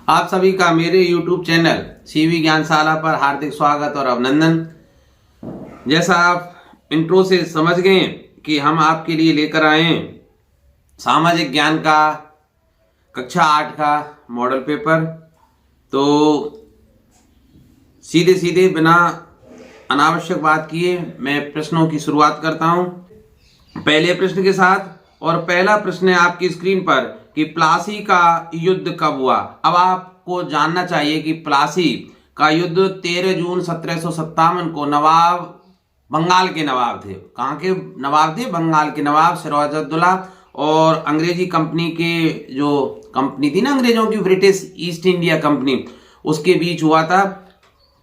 आप सभी का मेरे YouTube चैनल सीवी ज्ञानशाला पर हार्दिक स्वागत और अभिनंदन। जैसा आप इंट्रो से समझ गए कि हम आपके लिए लेकर आए हैं सामाजिक ज्ञान का कक्षा 8 का मॉडल पेपर। तो सीधे सीधे बिना अनावश्यक बात किए मैं प्रश्नों की शुरुआत करता हूं पहले प्रश्न के साथ। और पहला प्रश्न है आपकी स्क्रीन पर कि प्लासी का युद्ध कब हुआ। अब आपको जानना चाहिए कि प्लासी का युद्ध 13 जून 1757 को नवाब, बंगाल के नवाब थे। कहाँ के नवाब थे? बंगाल के नवाब सिराजुद्दौला और अंग्रेजी कंपनी के जो कंपनी थी ना अंग्रेजों की, ब्रिटिश ईस्ट इंडिया कंपनी, उसके बीच हुआ था।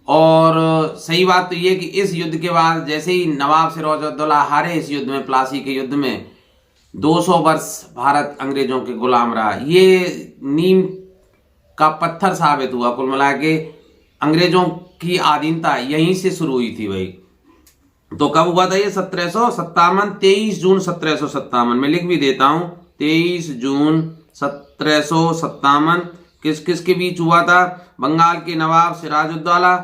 और सही बात तो ये कि इस युद्ध के बाद जैसे ही नवाब सिराजुद्दौला हारे इस युद्ध में, प्लासी के युद्ध में, 200 वर्ष भारत अंग्रेजों के गुलाम रहा। ये नीम का पत्थर साबित हुआ। कुल मिला के अंग्रेजों की आधीनता यहीं से शुरू हुई थी भाई। तो कब हुआ था ये? 1757, 23 जून 1757 में लिख भी देता हूं। 23 जून 1757 किस किस के बीच हुआ था? बंगाल के नवाब सिराजुद्दौला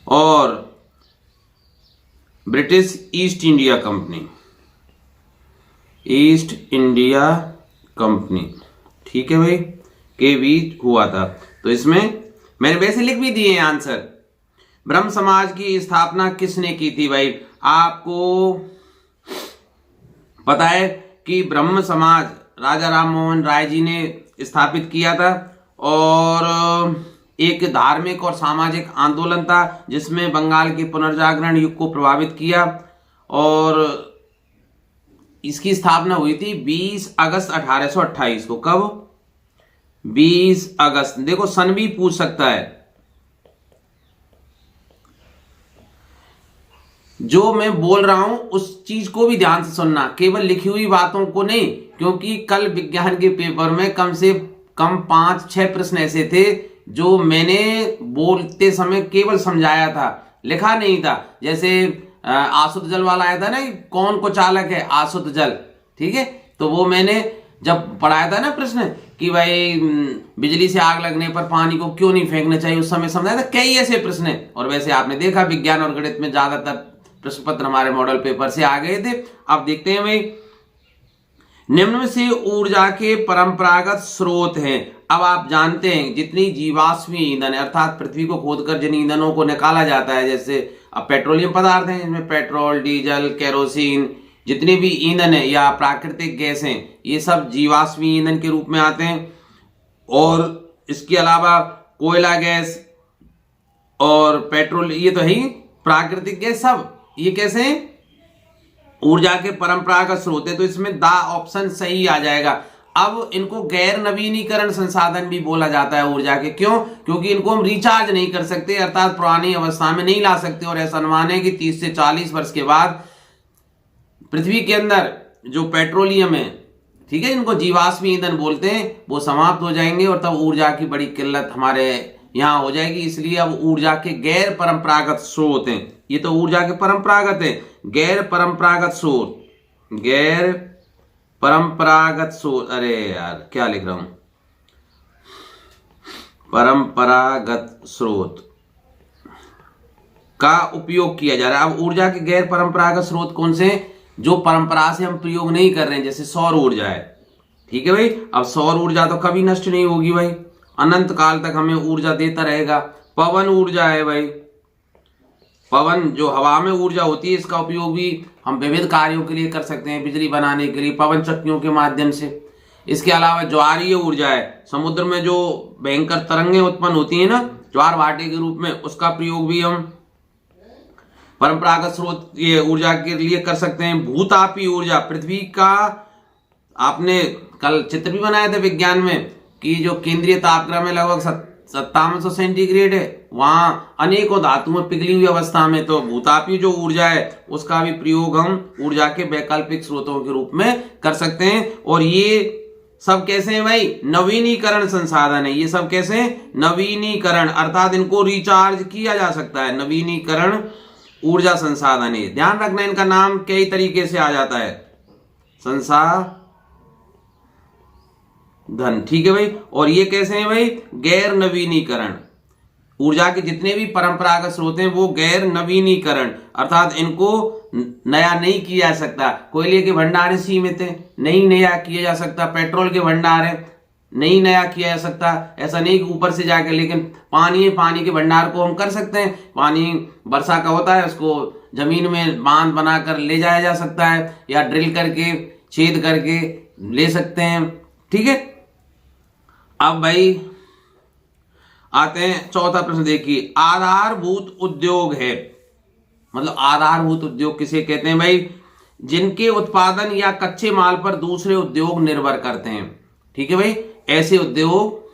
और British east India company, east India company, ठीक है भाई, के बीच हुआ था। तो इसमें मैंने वैसे लिख भी दिए आंसर। ब्रह्म समाज की स्थापना किसने की थी भाई? आपको पता है कि ब्रह्म समाज राजा राम मोहन राय जी ने स्थापित किया था और एक धार्मिक और सामाजिक आंदोलन था जिसमें बंगाल के पुनर्जागरण युग को प्रभावित किया। और इसकी स्थापना हुई थी 20 अगस्त 1828 को। कब? 20 अगस्त। देखो सन भी पूछ सकता है। जो मैं बोल रहा हूं उस चीज को भी ध्यान से सुनना, केवल लिखी हुई बातों को नहीं, क्योंकि कल विज्ञान के पेपर में कम से कम 5-6 प्रश्न ऐसे थे जो मैंने बोलते समय केवल समझाया था, लिखा नहीं था। जैसे आसुत जल वाला आया था ना, कौन को चालक है? आसुत जल, ठीक है। तो वो मैंने जब पढ़ाया था ना प्रश्न कि भाई बिजली से आग लगने पर पानी को क्यों नहीं फेंकना चाहिए, उस समय समझाया था। कई ऐसे प्रश्न है। और वैसे आपने देखा विज्ञान और गणित में ज्यादातर प्रश्न पत्र हमारे मॉडल पेपर से आ गए थे। अब देखते हैं भाई, निम्न में से ऊर्जा के परंपरागत स्रोत हैं। अब आप जानते हैं जितनी जीवाश्मी ईंधन है, अर्थात पृथ्वी को खोदकर जिन ईंधनों को निकाला जाता है, जैसे अब पेट्रोलियम पदार्थ हैं, इसमें पेट्रोल, डीजल, केरोसिन, जितने भी ईंधन है या प्राकृतिक गैस हैं, ये सब जीवाश्मी ईंधन के रूप में आते हैं। और इसके अलावा कोयला गैस और पेट्रोल, ये तो है ही प्राकृतिक गैस, सब ये कैसे हैं? ऊर्जा के परंपरागत स्रोत है। तो इसमें दा ऑप्शन सही आ जाएगा। अब इनको गैर नवीनीकरण संसाधन भी बोला जाता है ऊर्जा के। क्यों? क्योंकि इनको हम रिचार्ज नहीं कर सकते, अर्थात पुरानी अवस्था में नहीं ला सकते। और ऐसा अनुमान है कि 30 से 40 वर्ष के बाद पृथ्वी के अंदर जो पेट्रोलियम है, ठीक है, इनको जीवाश्मी ईंधन बोलते हैं, वो समाप्त हो जाएंगे और तब ऊर्जा की बड़ी किल्लत हमारे यहां हो जाएगी। इसलिए अब ऊर्जा के गैर परंपरागत स्रोत हैं। ये तो ऊर्जा के परंपरागत है, गैर परंपरागत स्रोत, गैर परंपरागत स्रोत, अरे यार क्या लिख रहा हूं, परंपरागत स्रोत का उपयोग किया जा रहा है। अब ऊर्जा के गैर परंपरागत स्रोत कौन से हैं? जो परंपरा से हम प्रयोग नहीं कर रहे हैं, जैसे सौर ऊर्जा है, ठीक है भाई। अब सौर ऊर्जा तो कभी नष्ट नहीं होगी भाई, अनंत काल तक हमें ऊर्जा देता रहेगा। पवन ऊर्जा है भाई, पवन जो हवा में ऊर्जा होती है, इसका उपयोग भी हम विविध कार्यों के लिए कर सकते हैं, बिजली बनाने के लिए पवन चक्कियों के माध्यम से। इसके अलावा ज्वारीय ऊर्जा है, समुद्र में जो भयंकर तरंगें उत्पन्न होती है ना, ज्वार भाटे के रूप में, उसका प्रयोग भी हम परंपरागत स्रोत ये ऊर्जा के लिए कर सकते हैं। भूतापी ऊर्जा, पृथ्वी का, आपने कल चित्र भी बनाया था विज्ञान में कि जो केंद्रीय तापक्रम है लगभग 5700 सेंटीग्रेड है, वहां अनेकों धातुएं पिघली हुई अवस्था में। तो भूतापीय जो ऊर्जा है उसका भी प्रयोग हम ऊर्जा के वैकल्पिक स्रोतों के रूप में कर सकते हैं। और ये सब कैसे हैं भाई? नवीनीकरण संसाधन है। ये सब कैसे? नवीनीकरण, अर्थात इनको रिचार्ज किया जा सकता है। नवीनीकरण ऊर्जा संसाधन है। ध्यान रखना इनका नाम कई तरीके से आ जाता है, संसाधन, ठीक है भाई। और ये कैसे हैं भाई, गैर नवीनीकरण। ऊर्जा के जितने भी परंपरागत स्रोत हैं वो गैर नवीनीकरण, अर्थात इनको नया नहीं किया जा सकता। कोयले के भंडार सीमित है, नहीं नया किया जा सकता। पेट्रोल के भंडार है, नहीं नया किया जा सकता। ऐसा नहीं कि ऊपर से जाके, लेकिन पानी है, पानी के भंडार को हम कर सकते हैं। पानी वर्षा का होता है, उसको जमीन में बांध बनाकर ले जाया जा सकता है, या ड्रिल करके छेद करके ले सकते हैं, ठीक है। अब भाई आते हैं चौथा प्रश्न, देखिए आधारभूत उद्योग है। मतलब आधारभूत उद्योग किसे कहते हैं भाई, जिनके उत्पादन या कच्चे माल पर दूसरे उद्योग निर्भर करते हैं, ठीक है भाई। ऐसे उद्योग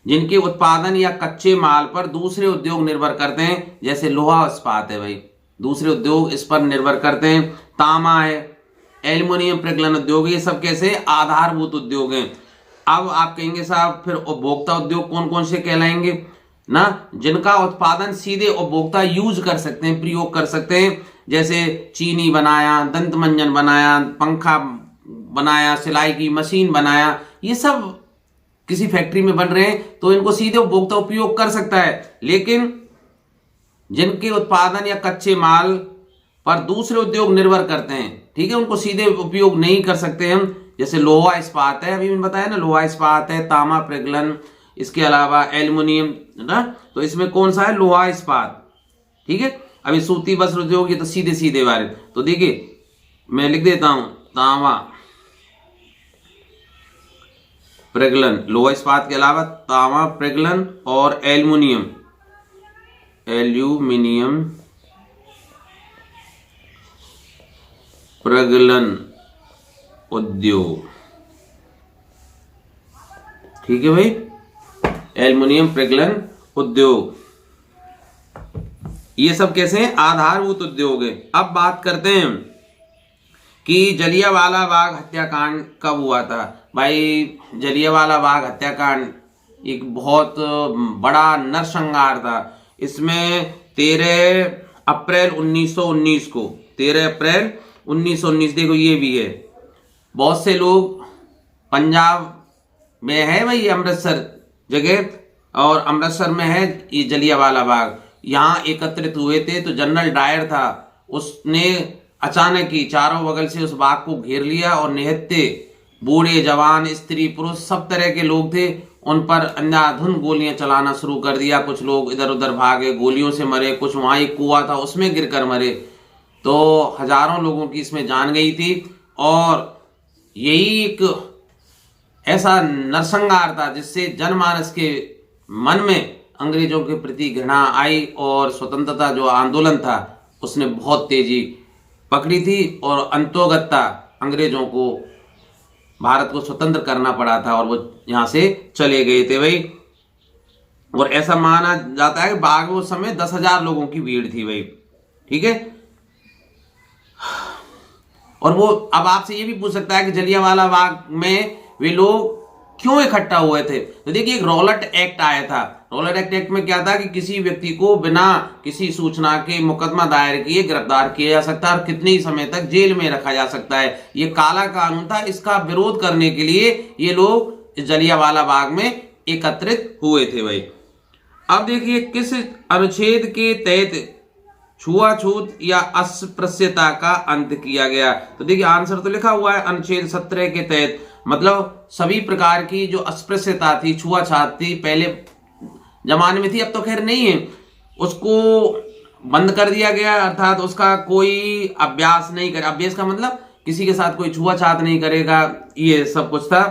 जिनके उत्पादन या कच्चे माल पर दूसरे उद्योग निर्भर करते हैं, जैसे लोहा इस्पात है भाई, दूसरे उद्योग इस पर निर्भर करते हैं। तांबा है, एल्युमिनियम प्रगलन उद्योग, ये सब कैसे आधारभूत उद्योग हैं। अब आप कहेंगे साहब फिर उपभोक्ता उद्योग कौन कौन से कहलाएंगे ना, जिनका उत्पादन सीधे उपभोक्ता यूज कर सकते हैं, प्रयोग कर सकते हैं। जैसे चीनी बनाया, दंत मंजन बनाया, पंखा बनाया, सिलाई की मशीन बनाया, ये सब किसी फैक्ट्री में बन रहे हैं तो इनको सीधे उपभोक्ता उपयोग कर सकता है। लेकिन जिनके उत्पादन या कच्चे माल पर दूसरे उद्योग निर्भर करते हैं, ठीक है, उनको सीधे उपयोग नहीं कर सकते हम। जैसे लोहा इस्पात है, अभी मैंने बताया ना, लोहा इस्पात है, तांबा प्रगलन, इसके अलावा एल्युमिनियम है ना, तो इसमें कौन सा है, लोहा इस्पात, ठीक है। अभी सूती वस्त्र उद्योग, ये तो सीधे सीधे बारे, तो देखिए मैं लिख देता हूं, तांबा प्रगलन, लोहा इस्पात के अलावा तांबा प्रगलन और एल्युमिनियम प्रगलन उद्योग, ठीक है भाई, एल्युमिनियम प्रगलन उद्योग, ये सब कैसे हैं, आधारभूत उद्योग है। अब बात करते हैं कि जलियांवाला बाग हत्याकांड कब हुआ था। भाई जलियांवाला बाग हत्याकांड एक बहुत बड़ा नरसंहार था। इसमें 13 अप्रैल 1919 को, 13 अप्रैल 1919, देखो ये भी है, बहुत से लोग पंजाब में है भाई अमृतसर जगह, और अमृतसर में है ये जलियांवाला बाग, यहाँ एकत्रित हुए थे। तो जनरल डायर था, उसने अचानक ही चारों बगल से उस बाग को घेर लिया और निहत्थे बूढ़े जवान स्त्री पुरुष सब तरह के लोग थे, उन पर अंधाधुंध गोलियां चलाना शुरू कर दिया। कुछ लोग इधर उधर भागे, गोलियों से मरे, कुछ वहां एक कुआं था उसमें गिरकर मरे। तो हजारों लोगों की इसमें जान गई थी। और यही एक ऐसा नरसंहार था जिससे जनमानस के मन में अंग्रेजों के प्रति घृणा आई, और स्वतंत्रता जो आंदोलन था उसने बहुत तेजी पकड़ी थी, और अंतोगत्ता अंग्रेजों को भारत को स्वतंत्र करना पड़ा था और वो यहां से चले गए थे भाई। और ऐसा माना जाता है कि बाग में उस समय 10,000 लोगों की भीड़ थी भाई, ठीक है। और वो अब आपसे ये भी पूछ सकता है कि जलियांवाला बाग में वे लोग क्यों इकट्ठा हुए थे। तो देखिए एक रॉलेट एक्ट आया था। रॉलेट एक्ट में क्या था कि किसी व्यक्ति को बिना किसी सूचना के मुकदमा दायर किए गिरफ्तार किया जा सकता है और कितने ही समय तक जेल में रखा जा सकता है। ये काला कानून था, इसका विरोध करने के लिए ये लोग जलियांवाला बाग में एकत्रित हुए थे भाई। अब देखिए किस अनुच्छेद के तहत छुआछूत या अस्पृश्यता का अंत किया गया। तो देखिए आंसर तो लिखा हुआ है अनुच्छेद 17 के तहत, मतलब सभी प्रकार की जो अस्पृश्यता थी, छुआछूत थी, पहले जमाने में थी, अब तो खैर नहीं है, उसको बंद कर दिया गया। अर्थात उसका कोई अभ्यास नहीं करे, अभ्यास का मतलब किसी के साथ कोई छुआछूत नहीं करेगा, ये सब कुछ था।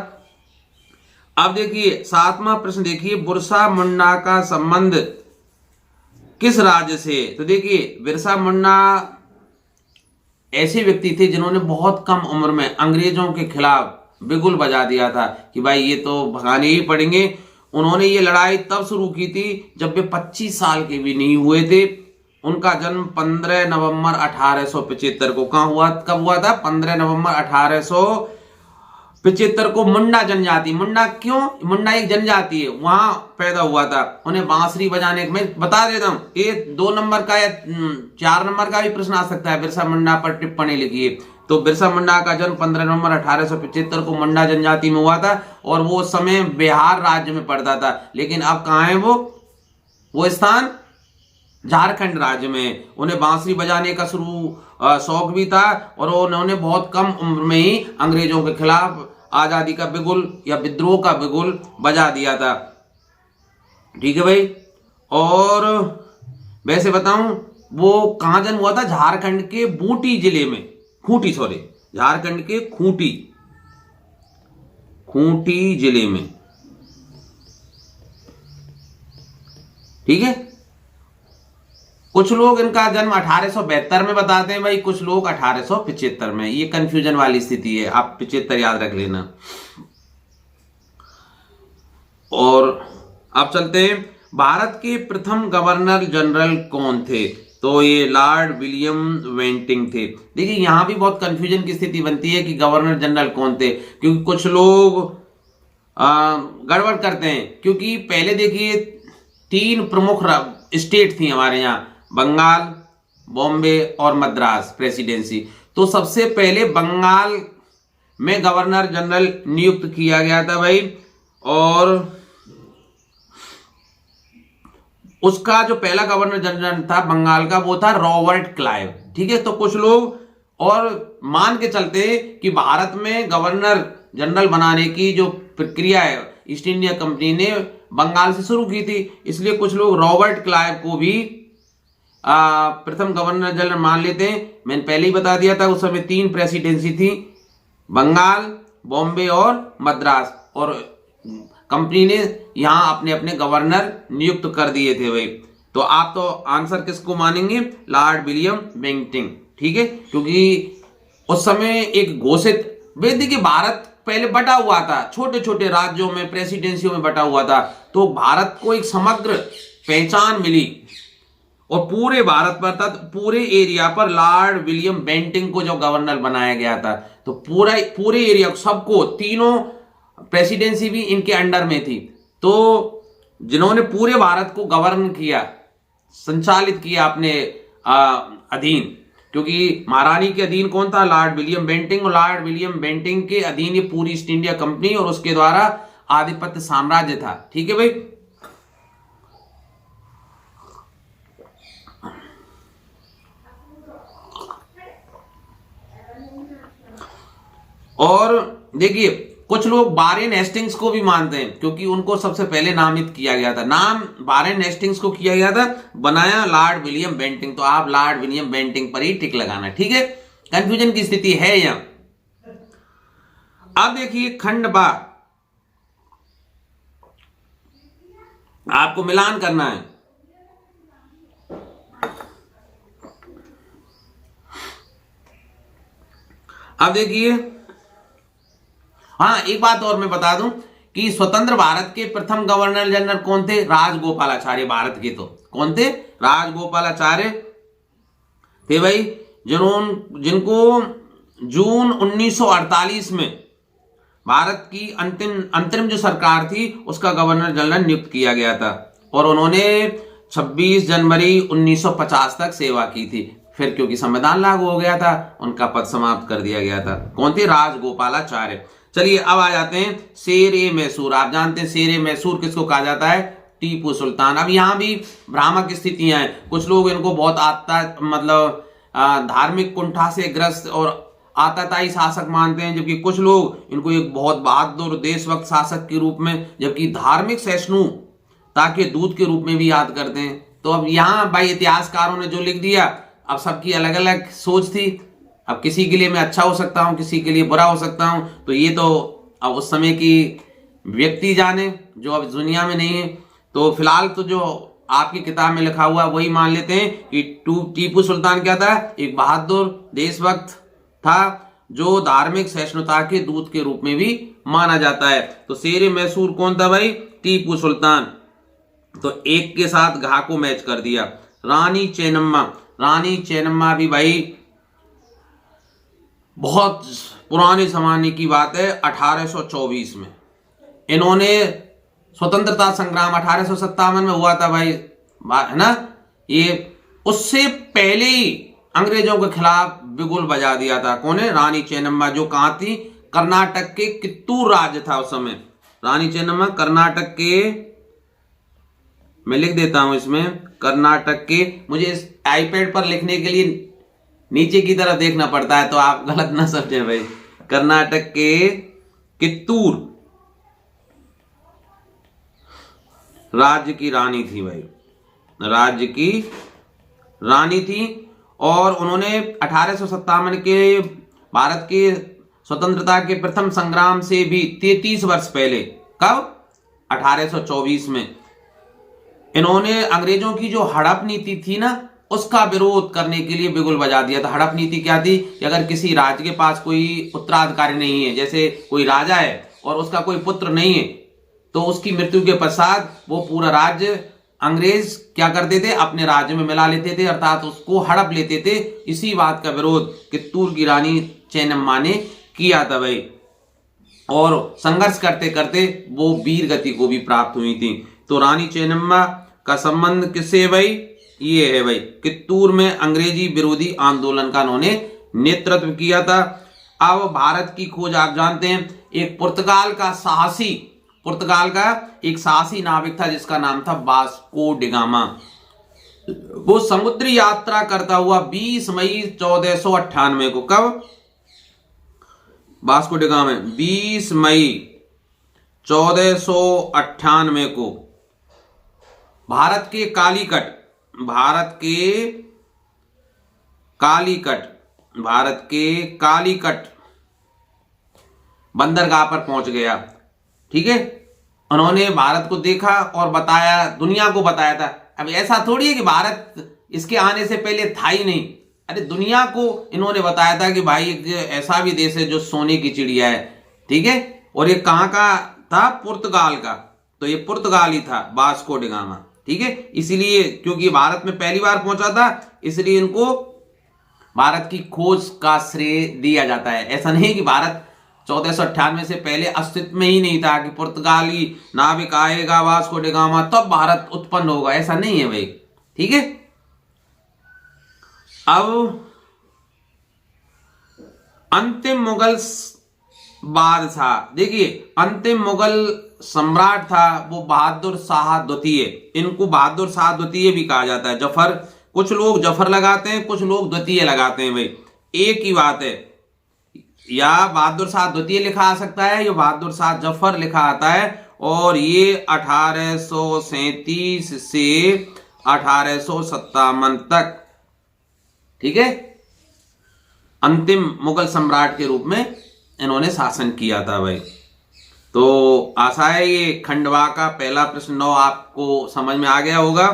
अब देखिए 7वां प्रश्न देखिए, बिरसा मुंडा का संबंध किस राज्य से। तो देखिए बिरसा मुंडा ऐसे व्यक्ति थे जिन्होंने बहुत कम उम्र में अंग्रेजों के खिलाफ बिगुल बजा दिया था कि भाई ये तो भगाने ही पड़ेंगे। उन्होंने ये लड़ाई तब शुरू की थी जब वे 25 साल के भी नहीं हुए थे। उनका जन्म 15 नवंबर 1875 को कहां हुआ, कब हुआ था, 15 नवंबर 75 को मुंडा जनजाति, मुंडा क्यों, मुंडा एक जनजाति है, वहां पैदा हुआ था, उन्हें बांसुरी बजाने, मैं बता देता हूं, ये 2 नंबर का या 4 नंबर का भी प्रश्न आ सकता है, बिरसा मुंडा पर टिप्पणी लिखिए। तो बिरसा मुंडा का जन्म 15 नवंबर 1875 को मुंडा जनजाति में हुआ था, और वो समय बिहार राज्य में पड़ता था, लेकिन अब कहां है वो स्थान झारखंड राज्य में। उन्हें बांसुरी बजाने का शौक भी था, और उन्होंने बहुत कम उम्र में ही अंग्रेजों के खिलाफ आजादी का बिगुल या विद्रोह का बिगुल बजा दिया था। ठीक है भाई। और वैसे बताऊं, वो कहां जन्म हुआ था, झारखंड के बूटी जिले में, खूंटी, सॉरी, झारखंड के खूंटी जिले में। ठीक है। कुछ लोग इनका जन्म 1872 में बताते हैं भाई, कुछ लोग 1875 में, ये कंफ्यूजन वाली स्थिति है, आप 75 याद रख लेना। और अब चलते हैं, भारत के प्रथम गवर्नर जनरल कौन थे? तो ये लॉर्ड विलियम बेंटिंग थे। देखिए यहां भी बहुत कंफ्यूजन की स्थिति बनती है कि गवर्नर जनरल कौन थे, क्योंकि कुछ लोग गड़बड़ करते हैं, क्योंकि पहले देखिए 3 प्रमुख स्टेट थी हमारे यहाँ, बंगाल, बॉम्बे और मद्रास प्रेसिडेंसी। तो सबसे पहले बंगाल में गवर्नर जनरल नियुक्त किया गया था भाई, और उसका जो पहला गवर्नर जनरल था बंगाल का, वो था रॉबर्ट क्लाइव। ठीक है। तो कुछ लोग और मान के चलते कि भारत में गवर्नर जनरल बनाने की जो प्रक्रिया है ईस्ट इंडिया कंपनी ने बंगाल से शुरू की थी, इसलिए कुछ लोग रॉबर्ट क्लाइव को भी प्रथम गवर्नर जनरल मान लेते हैं। मैंने पहले ही बता दिया था, उस समय 3 प्रेसिडेंसी थी, बंगाल, बॉम्बे और मद्रास, और कंपनी ने यहां अपने अपने गवर्नर नियुक्त कर दिए थे भाई। तो आप तो आंसर किसको मानेंगे? Lord William Bentinck. ठीक है। क्योंकि उस समय एक घोषित, देखिए भारत पहले बटा हुआ था, छोटे छोटे राज्यों में, प्रेसिडेंसियों में बटा हुआ था, तो भारत को एक समग्र पहचान मिली, और पूरे भारत पर था, पूरे एरिया पर लॉर्ड विलियम बेंटिंग को जो गवर्नर बनाया गया था, तो पूरे एरिया सबको, तीनों प्रेसिडेंसी भी इनके अंडर में थी, तो जिन्होंने पूरे भारत को गवर्न किया, संचालित किया अपने अधीन, क्योंकि महारानी के अधीन कौन था? लॉर्ड विलियम बेंटिंग, और लॉर्ड विलियम बेंटिंग के अधीन ये पूरी ईस्ट इंडिया कंपनी और उसके द्वारा आधिपत्य साम्राज्य था। ठीक है भाई। और देखिए कुछ लोग वारेन हेस्टिंग्स को भी मानते हैं, क्योंकि उनको सबसे पहले नामित किया गया था, नाम वारेन हेस्टिंग्स को किया गया था, बनाया लॉर्ड विलियम बेंटिंग। तो आप लॉर्ड विलियम बेंटिंग पर ही टिक लगाना। ठीक है। कंफ्यूजन की स्थिति है यहां। अब देखिए खंड बा, आपको मिलान करना है। अब देखिए, हाँ एक बात और मैं बता दूं कि स्वतंत्र भारत के प्रथम गवर्नर जनरल कौन थे? राजगोपालाचार्य। भारत के तो कौन थे? राजगोपालाचार्य थे भाई, जिनको जून 1948 में भारत की अंतरिम जो सरकार थी उसका गवर्नर जनरल नियुक्त किया गया था, और उन्होंने 26 जनवरी 1950 तक सेवा की थी। फिर क्योंकि संविधान लागू हो गया था, उनका पद समाप्त कर दिया गया था। कौन थे? राजगोपालाचार्य। चलिए अब आ जाते हैं शेर-ए मैसूर। आप जानते हैं शेर-ए मैसूर किसको कहा जाता है? टीपू सुल्तान। अब यहां भी भ्रामक स्थितियां हैं, कुछ लोग इनको बहुत धार्मिक कुंठा से ग्रस्त और आताताई शासक मानते हैं, जबकि कुछ लोग इनको एक बहुत बहादुर देशभक्त शासक के रूप में, जबकि धार्मिक सहिष्णुता के दूत के रूप में भी याद करते हैं। तो अब यहां भाई इतिहासकारों ने जो लिख दिया, अब सबकी अलग अलग सोच थी, अब किसी के लिए मैं अच्छा हो सकता हूं, किसी के लिए बुरा हो सकता हूं, तो ये तो अब उस समय की व्यक्ति जाने जो अब दुनिया में नहीं है। तो फिलहाल तो जो आपकी किताब में लिखा हुआ वही मान लेते हैं कि टीपू सुल्तान क्या था? एक बहादुर देशभक्त था जो धार्मिक सहिष्णुता के दूत के रूप में भी माना जाता है। तो शेर मैसूर कौन था भाई? टीपू सुल्तान। तो एक के साथ घा को मैच कर दिया। रानी चेन्नम्मा, रानी चेन्नम्मा भी भाई बहुत पुराने जमाने की बात है, 1824 में इन्होंने स्वतंत्रता संग्राम 1857 में हुआ था भाई, है ना। ये उससे पहले ही अंग्रेजों के खिलाफ बिगुल बजा दिया था। कौन है? रानी चेन्नम्मा, जो कहां थी? कर्नाटक के कित्तूर राज्य था उस समय। रानी चेन्नम्मा कर्नाटक के, मैं लिख देता हूं इसमें, कर्नाटक के, मुझे इस आईपैड पर लिखने के लिए नीचे की तरफ देखना पड़ता है तो आप गलत ना समझें भाई। कर्नाटक के कित्तूर राज्य की रानी थी भाई, राज्य की रानी थी। और उन्होंने 1857 के भारत के स्वतंत्रता के प्रथम संग्राम से भी 33 वर्ष पहले, कब? 1824 में इन्होंने अंग्रेजों की जो हड़प नीति थी ना, उसका विरोध करने के लिए बिगुल बजा दिया था। हड़प नीति क्या थी कि अगर किसी राज्य के पास कोई उत्तराधिकारी नहीं है, जैसे कोई राजा है और उसका कोई पुत्र नहीं है, तो उसकी मृत्यु के पश्चात वो पूरा राज्य अंग्रेज क्या करते थे? अपने राज्य में मिला लेते थे, अर्थात उसको हड़प लेते थे। इसी बात का विरोध कित्तूर की रानी चेन्नम्मा ने किया था भाई, और संघर्ष करते करते वो वीर गति को भी प्राप्त हुई थी। तो रानी चेन्नम्मा का संबंध किससे है भाई? ये है भाई, कित्तूर में अंग्रेजी विरोधी आंदोलन का उन्होंने नेतृत्व किया था। अब भारत की खोज आप जानते हैं, एक पुर्तगाल का एक साहसी नाविक था जिसका नाम था वास्को डी गामा। वो समुद्री यात्रा करता हुआ 20 मई 1498 को, कब? वास्को डी गामा 20 मई 1498 को भारत के कालीकट बंदरगाह पर पहुंच गया। ठीक है, उन्होंने भारत को देखा और बताया, दुनिया को बताया था। अब ऐसा थोड़ी है कि भारत इसके आने से पहले था ही नहीं, अरे दुनिया को इन्होंने बताया था कि भाई एक ऐसा भी देश है जो सोने की चिड़िया है। ठीक है, और ये कहां का था? पुर्तगाल का। तो ये पुर्तगाली था, वास्को डी गामा। ठीक है, इसीलिए क्योंकि भारत में पहली बार पहुंचा था, इसलिए इनको भारत की खोज का श्रेय दिया जाता है। ऐसा नहीं कि भारत 1498 से पहले अस्तित्व में ही नहीं था कि पुर्तगाली नाविक आएगा वास्को डी गामा तब भारत उत्पन्न होगा, ऐसा नहीं है भाई। ठीक है, अब अंतिम मुगल बादशाह, देखिए अंतिम मुगल सम्राट था वो बहादुर शाह द्वितीय। इनको बहादुर शाह द्वितीय भी कहा जाता है। जफर, कुछ लोग जफर लगाते हैं, कुछ लोग द्वितीय लगाते हैं भाई, एक ही बात है। या बहादुर शाह द्वितीय लिखा आ सकता है या बहादुर शाह जफर लिखा आता है। और ये 1837 से 1857 तक, ठीक है, अंतिम मुगल सम्राट के रूप में इन्होंने शासन किया था भाई। तो आशा है ये खंडवा का पहला प्रश्न 9 आपको समझ में आ गया होगा।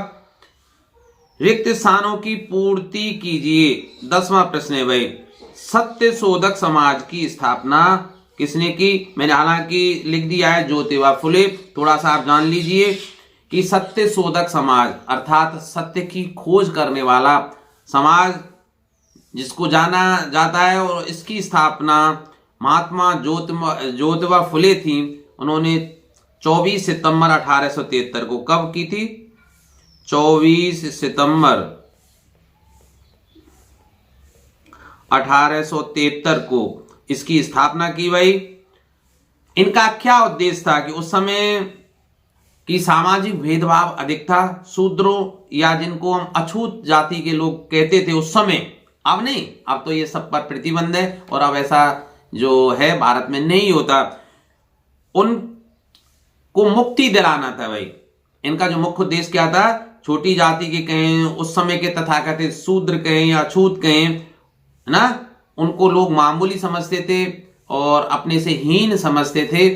रिक्त स्थानों की पूर्ति कीजिए। 10वां प्रश्न है भाई, सत्य शोधक समाज की स्थापना किसने की? मैंने हालांकि लिख दिया है ज्योतिबा फुले। थोड़ा सा आप जान लीजिए कि सत्य शोधक समाज अर्थात सत्य की खोज करने वाला समाज जिसको जाना जाता है, और इसकी स्थापना महात्मा ज्योतिबा फुले थी। उन्होंने 24 सितंबर 1873 को कब की थी? 24 सितंबर 1873 को इसकी स्थापना की भाई। इनका क्या उद्देश्य था कि उस समय की सामाजिक भेदभाव अधिक था। शूद्रों या जिनको हम अछूत जाति के लोग कहते थे उस समय, अब नहीं, अब तो ये सब पर प्रतिबंध है और अब ऐसा जो है भारत में नहीं होता। उनको मुक्ति दिलाना था भाई। इनका जो मुख्य उद्देश्य क्या था? छोटी जाति के कहें, उस समय के तथाकथित शूद्र कहें या अछूत कहें, है ना, उनको लोग मामूली समझते थे और अपने से हीन समझते थे।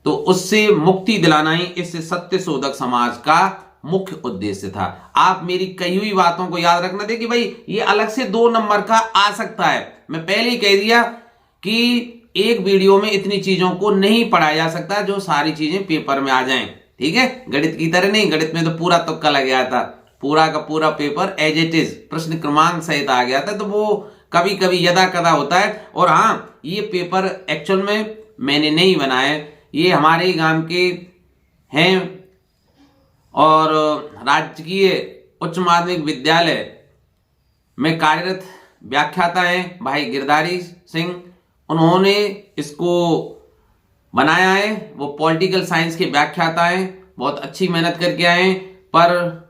तो उससे मुक्ति दिलाना ही इस सत्य शोधक समाज का मुख्य उद्देश्य था। आप मेरी कही हुई बातों को याद रखना दे कि भाई ये अलग से 2 नंबर का आ सकता है। मैं पहले ही कह दिया कि एक वीडियो में इतनी चीजों को नहीं पढ़ाया जा सकता जो सारी चीजें पेपर में आ जाएं। ठीक है, गणित की तरह नहीं। गणित में तो पूरा तुक्का लग गया था, पूरा का पूरा पेपर एज इट इज प्रश्न क्रमांक सहित आ गया था। तो वो कभी कभी यदा कदा होता है। और हाँ, ये पेपर एक्चुअल में मैंने नहीं बनाए, ये हमारे ही गांव के हैं और राजकीय उच्च माध्यमिक विद्यालय में कार्यरत व्याख्याता हैं भाई गिरधारी सिंह, उन्होंने इसको बनाया है। वो पॉलिटिकल साइंस के व्याख्याता हैं, बहुत अच्छी मेहनत करके आए हैं, पर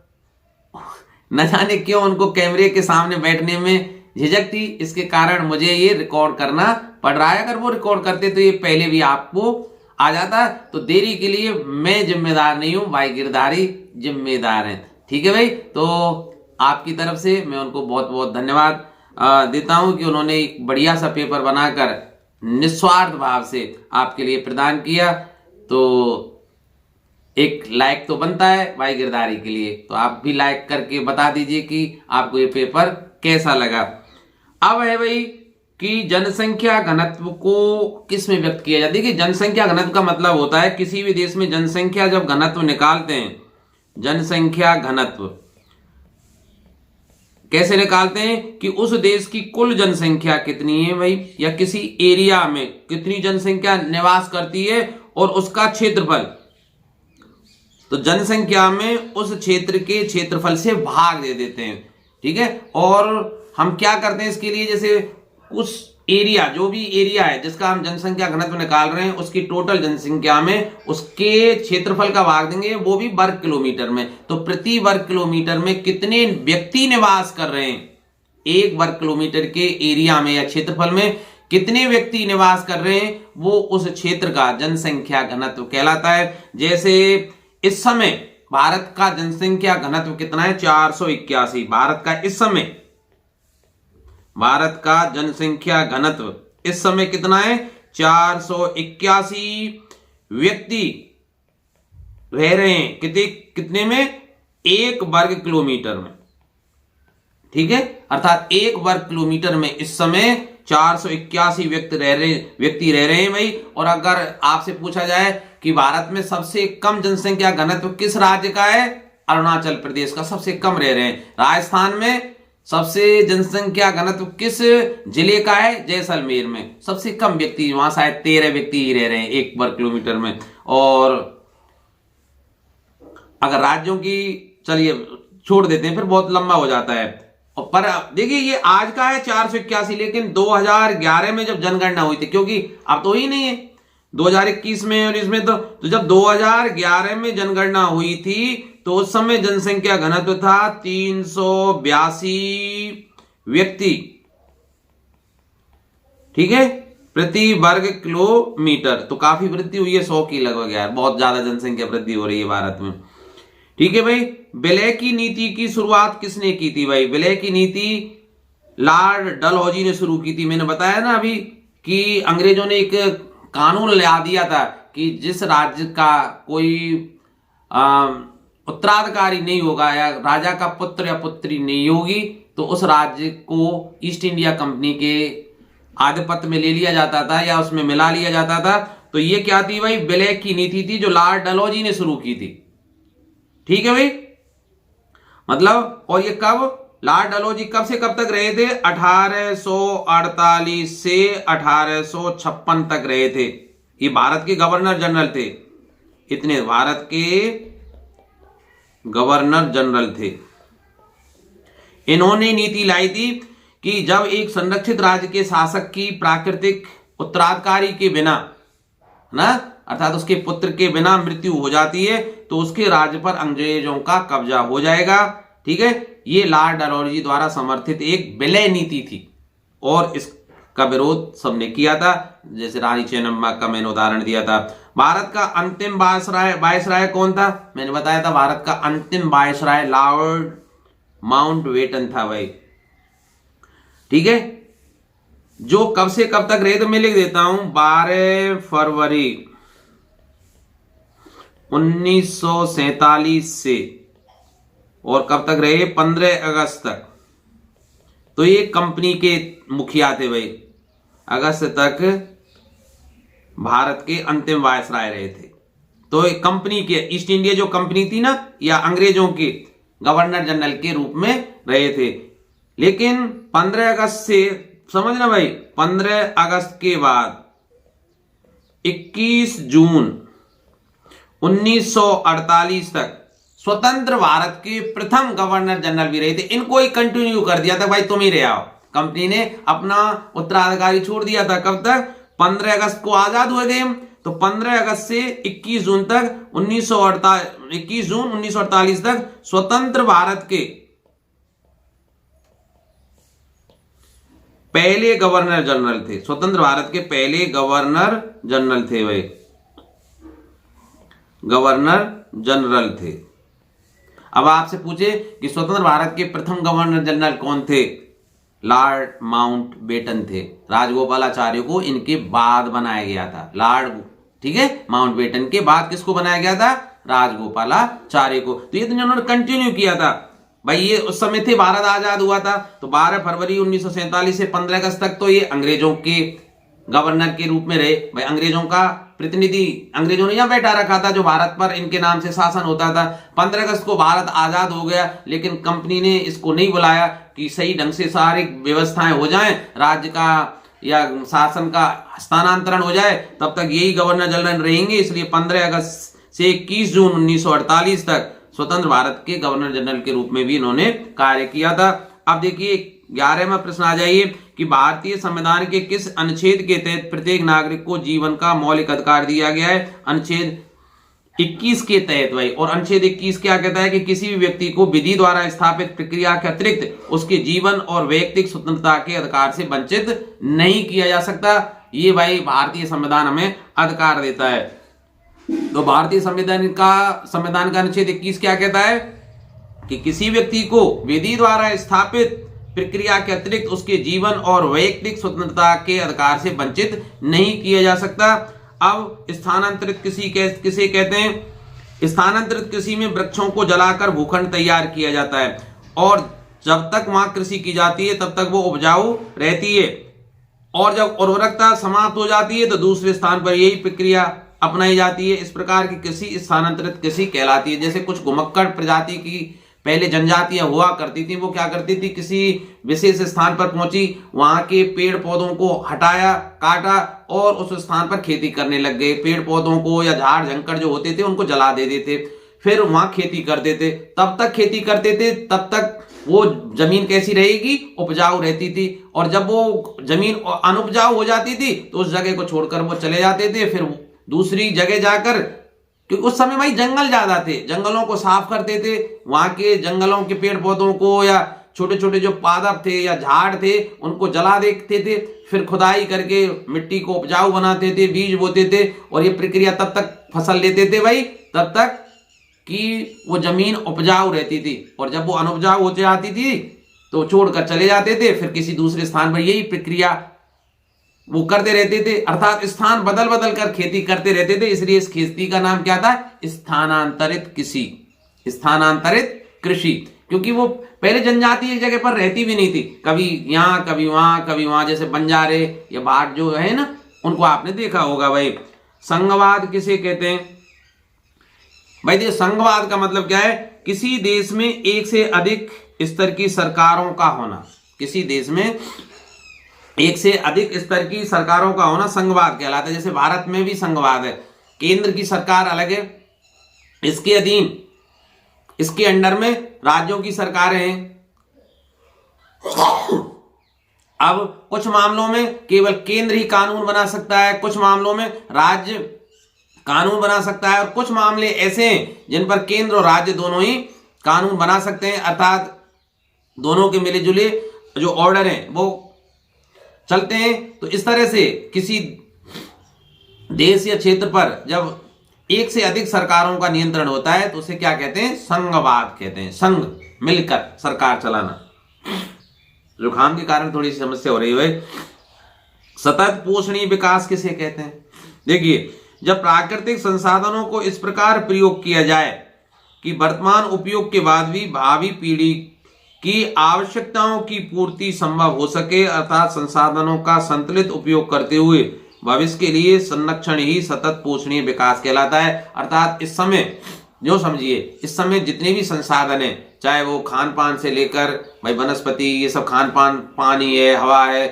न जाने क्यों उनको कैमरे के सामने बैठने में झिझक थी, इसके कारण मुझे ये रिकॉर्ड करना पड़ रहा है। अगर वो रिकॉर्ड करते तो ये पहले भी आपको आ जाता, तो देरी के लिए मैं जिम्मेदार नहीं हूं, भाई गिरधारी जिम्मेदार हैं। ठीक है भाई, तो आपकी तरफ से मैं उनको बहुत बहुत धन्यवाद देता हूं कि उन्होंने एक बढ़िया सा पेपर बनाकर निस्वार्थ भाव से आपके लिए प्रदान किया। तो एक लाइक तो बनता है भाई गिरधारी के लिए, तो आप भी लाइक करके बता दीजिए कि आपको ये पेपर कैसा लगा। अब है भाई कि जनसंख्या घनत्व को किस में व्यक्त किया जाता है। देखिए, जनसंख्या घनत्व का मतलब होता है किसी भी देश में जनसंख्या जब घनत्व निकालते हैं, जनसंख्या घनत्व कैसे निकालते हैं कि उस देश की कुल जनसंख्या कितनी है भाई, या किसी एरिया में कितनी जनसंख्या निवास करती है और उसका क्षेत्रफल, तो जनसंख्या में उस क्षेत्र के क्षेत्रफल से भाग दे देते हैं। ठीक है, और हम क्या करते हैं इसके लिए, जैसे उस एरिया, जो भी एरिया है जिसका हम जनसंख्या घनत्व निकाल रहे हैं, उसकी टोटल जनसंख्या में उसके क्षेत्रफल का भाग देंगे, वो भी वर्ग किलोमीटर में। तो प्रति वर्ग किलोमीटर में कितने व्यक्ति निवास कर रहे हैं, एक वर्ग किलोमीटर के एरिया में या क्षेत्रफल में कितने व्यक्ति निवास कर रहे हैं, वो उस क्षेत्र का जनसंख्या घनत्व कहलाता है। जैसे इस समय भारत का जनसंख्या घनत्व कितना है, 481। भारत का जनसंख्या घनत्व इस समय कितना है, 481 व्यक्ति रह रहे हैं कितने में, एक वर्ग किलोमीटर में। ठीक है, अर्थात एक वर्ग किलोमीटर में इस समय 481 व्यक्ति रह रहे हैं भाई। और अगर आपसे पूछा जाए कि भारत में सबसे कम जनसंख्या घनत्व किस राज्य का है, अरुणाचल प्रदेश का सबसे कम रह रहे हैं। राजस्थान में सबसे जनसंख्या घनत्व किस जिले का है, जैसलमेर में सबसे कम व्यक्ति, वहां शायद 13 व्यक्ति ही रह रहे हैं एक वर्ग किलोमीटर में। और अगर राज्यों की चलिए छोड़ देते हैं, फिर बहुत लंबा हो जाता है। पर देखिए ये आज का है 481, लेकिन 2011 में जब जनगणना हुई थी, क्योंकि अब तो ही नहीं है 2021 में और इसमें तो जब 2011 में जनगणना हुई थी तो उस समय जनसंख्या घनत्व था 382 व्यक्ति, ठीक है, प्रति वर्ग किलोमीटर। तो काफी वृद्धि हुई है, 100 की लगभग यार, बहुत ज्यादा जनसंख्या वृद्धि हो रही है भारत में। ठीक है भाई, विलय की नीति की शुरुआत किसने की थी भाई? विलय की नीति लॉर्ड डलहौजी ने शुरू की थी। मैंने बताया ना अभी कि अंग्रेजों ने एक कानून ला दिया था कि जिस राज्य का कोई उत्तराधिकारी नहीं होगा या राजा का पुत्र या पुत्री नहीं होगी, तो उस राज्य को ईस्ट इंडिया कंपनी के आधिपत्य में ले लिया जाता था या उसमें मिला लिया जाता था। तो ये क्या थी भाई? विलय की नीति थी जो लॉर्ड डलहौजी ने शुरू की थी। ठीक है भाई, मतलब, और ये कब, लॉर्ड डलहौजी कब से कब तक रहे थे? 1848 से 1856 तक रहे थे। ये भारत के गवर्नर जनरल थे, इतने भारत के गवर्नर जनरल थे। इन्होंने नीति लाई थी कि जब एक संरक्षित राज्य के शासक की प्राकृतिक उत्तराधिकारी के बिना ना, अर्थात उसके पुत्र के बिना मृत्यु हो जाती है, तो उसके राज्य पर अंग्रेजों का कब्जा हो जाएगा। ठीक है, ये लॉर्ड डलहौजी द्वारा समर्थित एक विलय नीति थी और इसका विरोध सबने किया था। जैसे रानी चेन्नम्मा का मैंने उदाहरण दिया था। भारत का अंतिम वायसराय कौन था? मैंने बताया था भारत का अंतिम वायसराय लॉर्ड माउंटबेटन था भाई। ठीक है, जो कब से कब तक रहे, तो मैं लिख देता हूं, 12 फरवरी 1947 से, और कब तक रहे? 15 अगस्त तक। तो ये कंपनी के मुखिया थे भाई, अगस्त तक भारत के अंतिम वायसराय रहे थे। तो कंपनी के, ईस्ट इंडिया जो कंपनी थी ना, या अंग्रेजों के गवर्नर जनरल के रूप में रहे थे। लेकिन 15 अगस्त से समझना भाई, 15 अगस्त के बाद 21 जून 1948 तक स्वतंत्र भारत के प्रथम गवर्नर जनरल भी रहे थे। इनको ही कंटिन्यू कर दिया था, भाई तुम ही रहे आओ। कंपनी ने अपना उत्तराधिकारी छोड़ दिया था। कब तक? 15 अगस्त को आजाद हुए थे, तो 15 अगस्त से 21 जून तक 21 जून 1948 तक स्वतंत्र भारत के पहले गवर्नर जनरल थे। स्वतंत्र भारत के पहले गवर्नर जनरल थे भाई, गवर्नर जनरल थे। अब आपसे पूछे कि स्वतंत्र भारत के प्रथम गवर्नर जनरल कौन थे? लॉर्ड माउंटबेटन थे। राजगोपालाचार्य को इनके बाद बनाया गया था। लॉर्ड, ठीक है, माउंटबेटन के बाद किसको बनाया गया था? राजगोपालाचार्य को। तो ये तो उन्होंने कंटिन्यू किया था भाई। ये उस समय थे, भारत आजाद हुआ था, तो 12 फरवरी 1947 से 15 अगस्त तक तो ये अंग्रेजों के गवर्नर के रूप में रहे भाई। अंग्रेजों का प्रतिनिधि अंग्रेजों ने यहां बैठा रखा था, जो भारत पर इनके नाम से शासन होता था। 15 अगस्त को भारत आजाद हो गया, लेकिन कंपनी ने इसको नहीं बुलाया कि सही ढंग से सारी व्यवस्थाएं हो जाएं, राज्य का या शासन का हस्तांतरण हो जाए, तब तक यही गवर्नर जनरल रहेंगे। इसलिए 15 अगस्त से 21 जून 1948 तक स्वतंत्र भारत के गवर्नर जनरल के रूप में भी इन्होंने कार्य किया था। अब देखिए 11वां प्रश्न आ जाइए कि भारतीय संविधान के किस अनुच्छेद के तहत प्रत्येक नागरिक को जीवन का मौलिक अधिकार दिया गया है? अनुच्छेद 21 के तहत भाई। और अनुच्छेद 21 क्या कहता है कि किसी भी व्यक्ति को विधि द्वारा स्थापित प्रक्रिया के अतिरिक्त उसके जीवन और वैयक्तिक स्वतंत्रता के अधिकार से वंचित नहीं किया जा सकता। ये भाई भारतीय संविधान हमें अधिकार देता है। तो भारतीय संविधान का अनुच्छेद 21 क्या कहता है कि किसी व्यक्ति को विधि द्वारा स्थापित प्रक्रिया के अतिरिक्त उसके जीवन और वैयक्तिक स्वतंत्रता के अधिकार से वंचित नहीं किया जा सकता। अब स्थानांतरित कृषि किसे कहते हैं? स्थानांतरित कृषि में वृक्षों को जलाकर भूखंड तैयार किया जाता है, और जब तक वहां कृषि की जाती है तब तक वो उपजाऊ रहती है, और जब उर्वरकता समाप्त हो जाती है तो दूसरे स्थान पर यही प्रक्रिया अपनाई जाती है। इस प्रकार की कृषि स्थानांतरित कृषि कहलाती है। जैसे कुछ घुमक्कड़ प्रजाति की पहले जनजातियां हुआ करती थी, वो क्या करती थी, किसी विशेष स्थान पर पहुंची, वहां के पेड़ पौधों को हटाया, काटा और उस स्थान पर खेती करने लग गए। पेड़ पौधों को या झाड़ झंकर जो होते थे उनको जला दे देते, फिर वहां खेती करते थे। तब तक खेती करते थे, तब तक वो जमीन कैसी रहेगी? उपजाऊ रहती थी। और जब वो जमीन अनुपजाऊ हो जाती थी तो उस जगह को छोड़कर वो चले जाते थे, फिर दूसरी जगह जाकर, क्योंकि उस समय भाई जंगल ज्यादा थे, जंगलों को साफ करते थे, वहां के जंगलों के पेड़ पौधों को या छोटे छोटे जो पादप थे या झाड़ थे उनको जला देते थे, फिर खुदाई करके मिट्टी को उपजाऊ बनाते थे, बीज बोते थे, और ये प्रक्रिया तब तक फसल लेते थे भाई, तब तक कि वो जमीन उपजाऊ रहती थी। और जब वो अनुपजाऊ हो जाती थी तो छोड़कर चले जाते थे, फिर किसी दूसरे स्थान पर यही प्रक्रिया वो करते रहते थे, अर्थात स्थान बदल बदल कर खेती करते रहते थे। इसलिए इस खेती का नाम क्या था? स्थानांतरित कृषि। स्थानांतरित कृषि, क्योंकि वो पहले जनजाति एक जगह पर रहती भी नहीं थी, कभी यहां कभी वहां कभी वहां, जैसे बंजारे या भाट जो है ना, उनको आपने देखा होगा भाई। संघवाद किसे कहते हैं भाई? देखिए संघवाद का मतलब क्या है? किसी देश में एक से अधिक स्तर की सरकारों का होना। किसी देश में एक से अधिक स्तर की सरकारों का होना संघवाद कहलाता है। जैसे भारत में भी संघवाद है, केंद्र की सरकार अलग है, इसके अधीन, इसके अंडर में राज्यों की सरकारें हैं। अब कुछ मामलों में केवल केंद्र ही कानून बना सकता है, कुछ मामलों में राज्य कानून बना सकता है, और कुछ मामले ऐसे हैं जिन पर केंद्र और राज्य दोनों ही कानून बना सकते हैं, अर्थात दोनों के मिले जुले जो ऑर्डर हैं वो चलते हैं। तो इस तरह से किसी देश या क्षेत्र पर जब एक से अधिक सरकारों का नियंत्रण होता है तो उसे क्या कहते हैं? संघवाद कहते हैं। संघ मिलकर सरकार चलाना। जुकाम के कारण थोड़ी सी समस्या हो रही है। सतत पोषणीय विकास किसे कहते हैं? देखिए, जब प्राकृतिक संसाधनों को इस प्रकार प्रयोग किया जाए कि वर्तमान उपयोग के बाद भी भावी पीढ़ी की आवश्यकताओं की पूर्ति संभव हो सके, अर्थात संसाधनों का संतुलित उपयोग करते हुए भविष्य के लिए संरक्षण ही सतत पोषणीय विकास कहलाता है। अर्थात इस समय जो समझिए, इस समय जितने भी संसाधन है, चाहे वो खान पान से लेकर भाई वनस्पति, ये सब खान पान, पानी है, हवा है,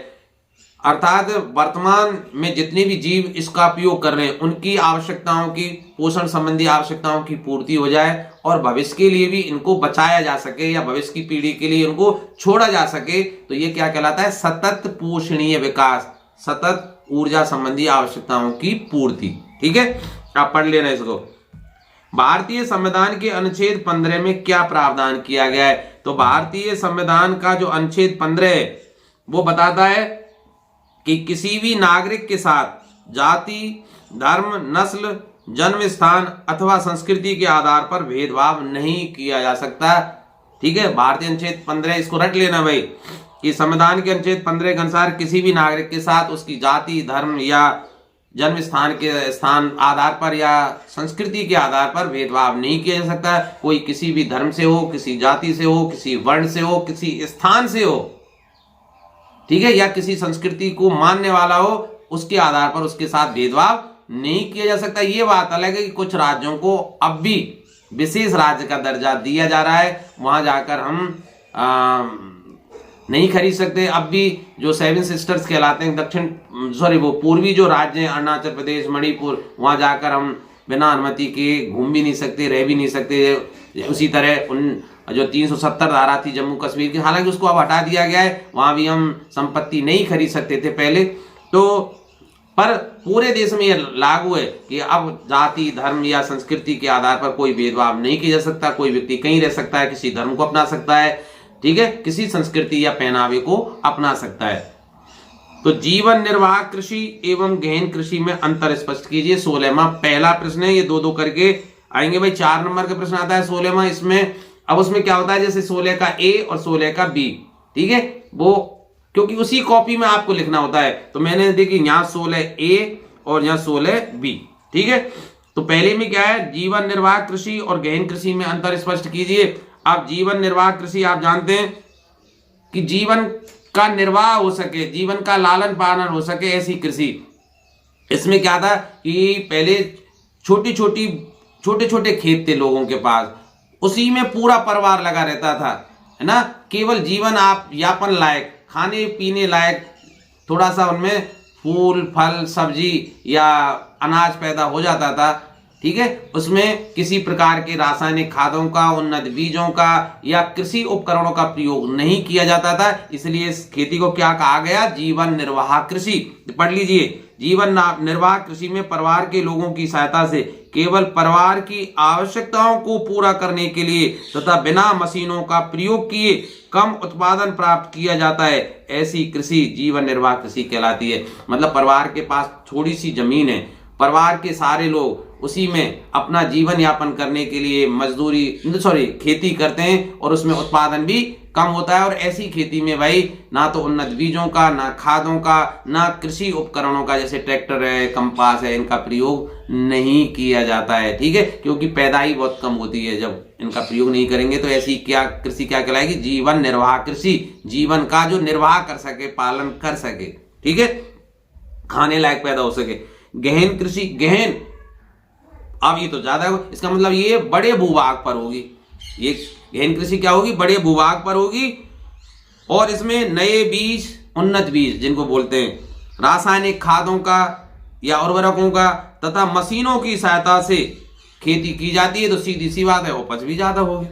अर्थात वर्तमान में जितने भी जीव इसका उपयोग कर रहे हैं उनकी आवश्यकताओं की, पोषण संबंधी आवश्यकताओं की पूर्ति हो जाए और भविष्य के लिए भी इनको बचाया जा सके या भविष्य की पीढ़ी के लिए इनको छोड़ा जा सके, तो ये क्या कहलाता है? सतत पोषणीय विकास, सतत ऊर्जा संबंधी आवश्यकताओं की पूर्ति। ठीक है, आप पढ़ लेना इसको। भारतीय संविधान के अनुच्छेद 15 में क्या प्रावधान किया गया है? तो भारतीय संविधान का जो अनुच्छेद 15 है वो बताता है कि किसी भी नागरिक के साथ जाति, धर्म, नस्ल, जन्म स्थान अथवा संस्कृति के आधार पर भेदभाव नहीं किया जा सकता। ठीक है, भारतीय अनुच्छेद 15, इसको रट लेना भाई, कि संविधान के अनुच्छेद 15 के अनुसार किसी भी नागरिक के साथ उसकी जाति, धर्म या जन्म स्थान आधार पर या संस्कृति के आधार पर भेदभाव नहीं किया जा सकता। कोई किसी भी धर्म से हो, किसी जाति से हो, किसी वर्ण से हो, किसी स्थान से हो, ठीक है, या किसी संस्कृति को मानने वाला हो, उसके आधार पर उसके साथ भेदभाव नहीं किया जा सकता। ये बात अलग है कि कुछ राज्यों को अब भी विशेष राज्य का दर्जा दिया जा रहा है, वहां जाकर हम नहीं खरीद सकते। अब भी जो 7 सिस्टर्स कहलाते हैं, वो पूर्वी जो राज्य हैं, अरुणाचल प्रदेश, मणिपुर, वहां जाकर हम बिना अनुमति के घूम भी नहीं सकते, रह भी नहीं सकते। उसी तरह उन जो 370 धारा थी जम्मू कश्मीर की, हालांकि उसको अब हटा दिया गया है, वहां भी हम संपत्ति नहीं खरीद सकते थे पहले तो, पर पूरे देश में यह लागू है कि अब जाति, धर्म या संस्कृति के आधार पर कोई भेदभाव नहीं किया जा सकता। कोई व्यक्ति कहीं रह सकता है, किसी धर्म को अपना सकता है, ठीक है, किसी संस्कृति या पहनावे को अपना सकता है। तो जीवन निर्वाह कृषि एवं गहन कृषि में अंतर स्पष्ट कीजिए। 16वां पहला प्रश्न है, ये 2-2 करके आएंगे भाई। 4 नंबर का प्रश्न आता है 16वां। इसमें अब उसमें क्या होता है, जैसे 16 का ए और 16 का बी, ठीक है, वो क्योंकि उसी कॉपी में आपको लिखना होता है, तो मैंने देखिए यहाँ 16 ए और यहाँ 16 बी, ठीक है। तो पहले में क्या है, जीवन निर्वाह कृषि और गहन कृषि में अंतर स्पष्ट कीजिए। अब जीवन निर्वाह कृषि आप जानते हैं कि जीवन का निर्वाह हो सके, जीवन का लालन पालन हो सके, ऐसी कृषि। इसमें क्या था कि पहले छोटे छोटे खेत थे लोगों के पास, उसी में पूरा परिवार लगा रहता था, है ना। केवल जीवन आप यापन लायक, खाने पीने लायक, थोड़ा सा उनमें फूल फल सब्जी या अनाज पैदा हो जाता था, ठीक है। उसमें किसी प्रकार के रासायनिक खादों का, उन्नत बीजों का या कृषि उपकरणों का प्रयोग नहीं किया जाता था। इसलिए इस खेती को क्या कहा गया, जीवन निर्वाह कृषि। पढ़ लीजिए, जीवन निर्वाह कृषि में परिवार के लोगों की सहायता से केवल परिवार की आवश्यकताओं को पूरा करने के लिए तथा बिना मशीनों का प्रयोग किए कम उत्पादन प्राप्त किया जाता है, ऐसी कृषि जीवन निर्वाह कृषि कहलाती है। मतलब परिवार के पास थोड़ी सी जमीन है, परिवार के सारे लोग उसी में अपना जीवन यापन करने के लिए खेती करते हैं और उसमें उत्पादन भी कम होता है। और ऐसी खेती में भाई ना तो उन्नत बीजों का, ना खादों का, ना कृषि उपकरणों का, जैसे ट्रैक्टर है, कंपास है, इनका प्रयोग नहीं किया जाता है, ठीक है, क्योंकि पैदाई बहुत कम होती है जब इनका प्रयोग नहीं करेंगे। तो ऐसी कृषि क्या कहलाएगी, जीवन निर्वाह कृषि। जीवन का जो निर्वाह कर सके, पालन कर सके, ठीक है, खाने लायक पैदा हो सके। गहन कृषि, गहन, अब ये तो ज्यादा, इसका मतलब ये बड़े भूभाग पर होगी। ये गहन कृषि क्या होगी, बड़े भूभाग पर होगी। और इसमें नए बीज, उन्नत बीज जिनको बोलते हैं, रासायनिक खादों का या उर्वरकों का तथा मशीनों की सहायता से खेती की जाती है। तो सीधी सी बात है, उपज भी ज्यादा होगी।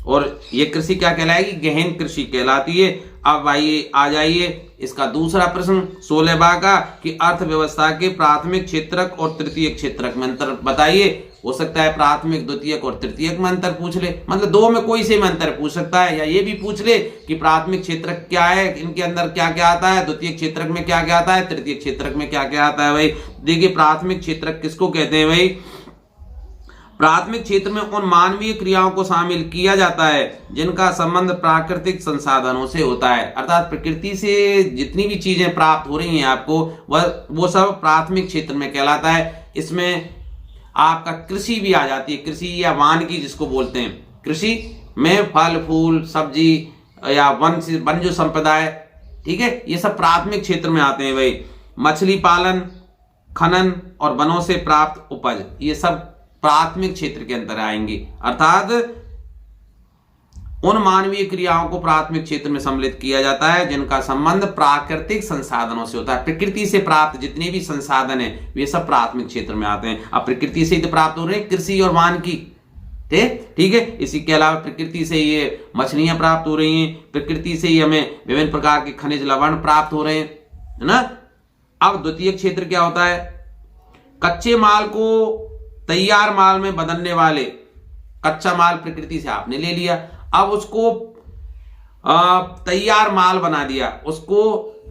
और ये कृषि क्या कहलाएगी, गहन कृषि कहलाती है। अब आइए आ जाइए इसका दूसरा प्रश्न 16वां का, कि अर्थव्यवस्था के प्राथमिक क्षेत्रक और तृतीयक क्षेत्रक में अंतर बताइए। हो सकता है प्राथमिक, द्वितीयक और तृतीयक में अंतर पूछ ले, मतलब दो में कोई से में अंतर पूछ सकता है, या ये भी पूछ ले कि प्राथमिक क्षेत्रक क्या है, इनके अंदर क्या क्या आता है, द्वितीयक क्षेत्रक में क्या क्या आता है, तृतीयक क्षेत्रक में क्या क्या आता है। भाई देखिए, प्राथमिक क्षेत्रक किसको कहते हैं भाई, प्राथमिक क्षेत्र में उन मानवीय क्रियाओं को शामिल किया जाता है जिनका संबंध प्राकृतिक संसाधनों से होता है। अर्थात प्रकृति से जितनी भी चीजें प्राप्त हो रही हैं आपको, वो सब प्राथमिक क्षेत्र में कहलाता है। इसमें आपका कृषि भी आ जाती है, कृषि या वानिकी जिसको बोलते हैं। कृषि में फल फूल सब्जी या वन जो संपदा है, ठीक है, ये सब प्राथमिक क्षेत्र में आते हैं भाई। मछली पालन, खनन और वनों से प्राप्त उपज, ये सब प्राथमिक क्षेत्र के अंतर आएंगे। अर्थात उन मानवीय क्रियाओं को प्राथमिक क्षेत्र में सम्मिलित किया जाता है जिनका संबंध प्राकृतिक संसाधनों से होता है। प्रकृति से प्राप्त जितने भी संसाधन है वे सब प्राथमिक क्षेत्र में आते हैं। अब प्रकृति से ही तो प्राप्त हो रहे हैं कृषि और वानिकी, ठीक है। इसी के अलावा प्रकृति से ये मछलियां प्राप्त हो रही हैं, प्रकृति से ही हमें विभिन्न प्रकार के खनिज लवण प्राप्त हो रहे हैं, है ना। अब द्वितीय क्षेत्र क्या होता है? कच्चे माल को तैयार माल में बदलने वाले, कच्चा माल प्रकृति से आपने ले लिया, अब उसको तैयार माल बना दिया, उसको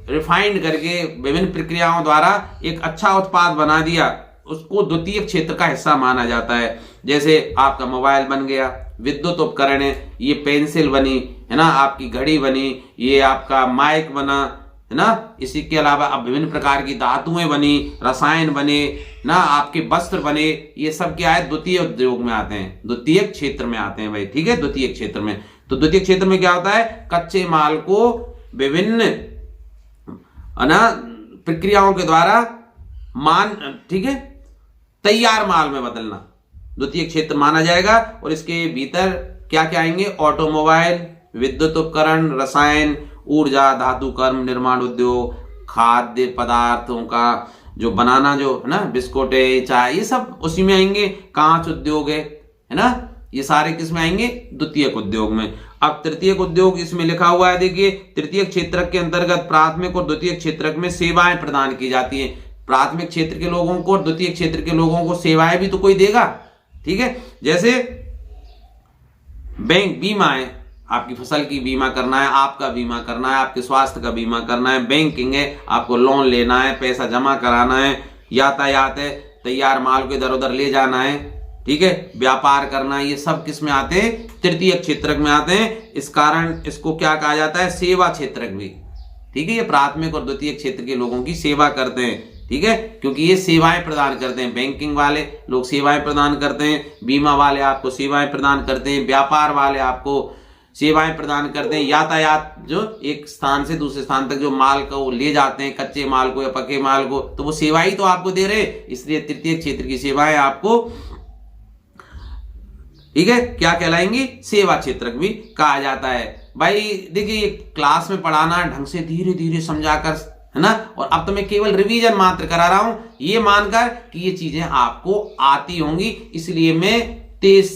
रिफाइंड करके विभिन्न प्रक्रियाओं द्वारा एक अच्छा उत्पाद बना दिया, उसको द्वितीय क्षेत्र का हिस्सा माना जाता है। जैसे आपका मोबाइल बन गया, विद्युत उपकरण है, ये पेंसिल बनी, है ना, आपकी घड़ी बनी, ये आपका माइक बना, है ना। इसी के अलावा अब विभिन्न प्रकार की धातुएं बनी, रसायन बने ना, आपके वस्त्र बने, ये सब क्या है? द्वितीय उद्योग में आते हैं, द्वितीय क्षेत्र में आते हैं भाई, ठीक है। द्वितीय क्षेत्र में, तो द्वितीय क्षेत्र में क्या होता है? कच्चे माल को विभिन्न प्रक्रियाओं के द्वारा ठीक है, तैयार माल में बदलना द्वितीय क्षेत्र माना जाएगा। और इसके भीतर क्या क्या आएंगे? ऑटोमोबाइल, विद्युत उपकरण, रसायन, ऊर्जा, धातु कर्म, निर्माण उद्योग, खाद्य पदार्थों का जो बनाना, जो है ना, बिस्कुट है, चाय, ये सब उसी में आएंगे। कांच उद्योग है ना, ये सारे किस में आएंगे? द्वितीयक उद्योग में। अब तृतीयक उद्योग इसमें लिखा हुआ है, देखिए, तृतीयक क्षेत्र के अंतर्गत प्राथमिक और द्वितीय क्षेत्र में सेवाएं प्रदान की जाती हैं। प्राथमिक क्षेत्र के लोगों को और द्वितीय क्षेत्र के लोगों को सेवाएं भी तो कोई देगा, ठीक है। जैसे बैंक बीमा है, आपकी फसल की बीमा करना है, आपका बीमा करना है, आपके स्वास्थ्य का बीमा करना है। बैंकिंग है, आपको लोन लेना है, पैसा जमा कराना है। यातायात है, तैयार माल को इधर उधर ले जाना है, ठीक है। व्यापार करना है, ये सब किस में आते हैं? तृतीय क्षेत्रक में आते हैं। इस कारण इसको क्या कहा जाता है? सेवा क्षेत्रक भी, ठीक है। ये प्राथमिक और द्वितीय क्षेत्र के लोगों की सेवा करते हैं, ठीक है, क्योंकि ये सेवाएं प्रदान करते हैं। बैंकिंग वाले लोग सेवाएं प्रदान करते हैं, बीमा वाले आपको सेवाएं प्रदान करते हैं, व्यापार वाले आपको सेवाएं प्रदान करते हैं। यातायात, जो एक स्थान से दूसरे स्थान तक जो माल को ले जाते हैं, कच्चे माल को या पके माल को, तो वो सेवाएं तो आपको दे रहे हैं। इसलिए तृतीय क्षेत्र की सेवाएं आपको, ठीक है, क्या कहलाएंगी? सेवा क्षेत्रक भी कहा जाता है। भाई देखिए, क्लास में पढ़ाना ढंग से धीरे धीरे समझाकर, है ना, और अब तो मैं केवल रिवीजन मात्र करा रहा हूं, ये मानकर कि ये चीजें आपको आती होंगी, इसलिए मैं तेज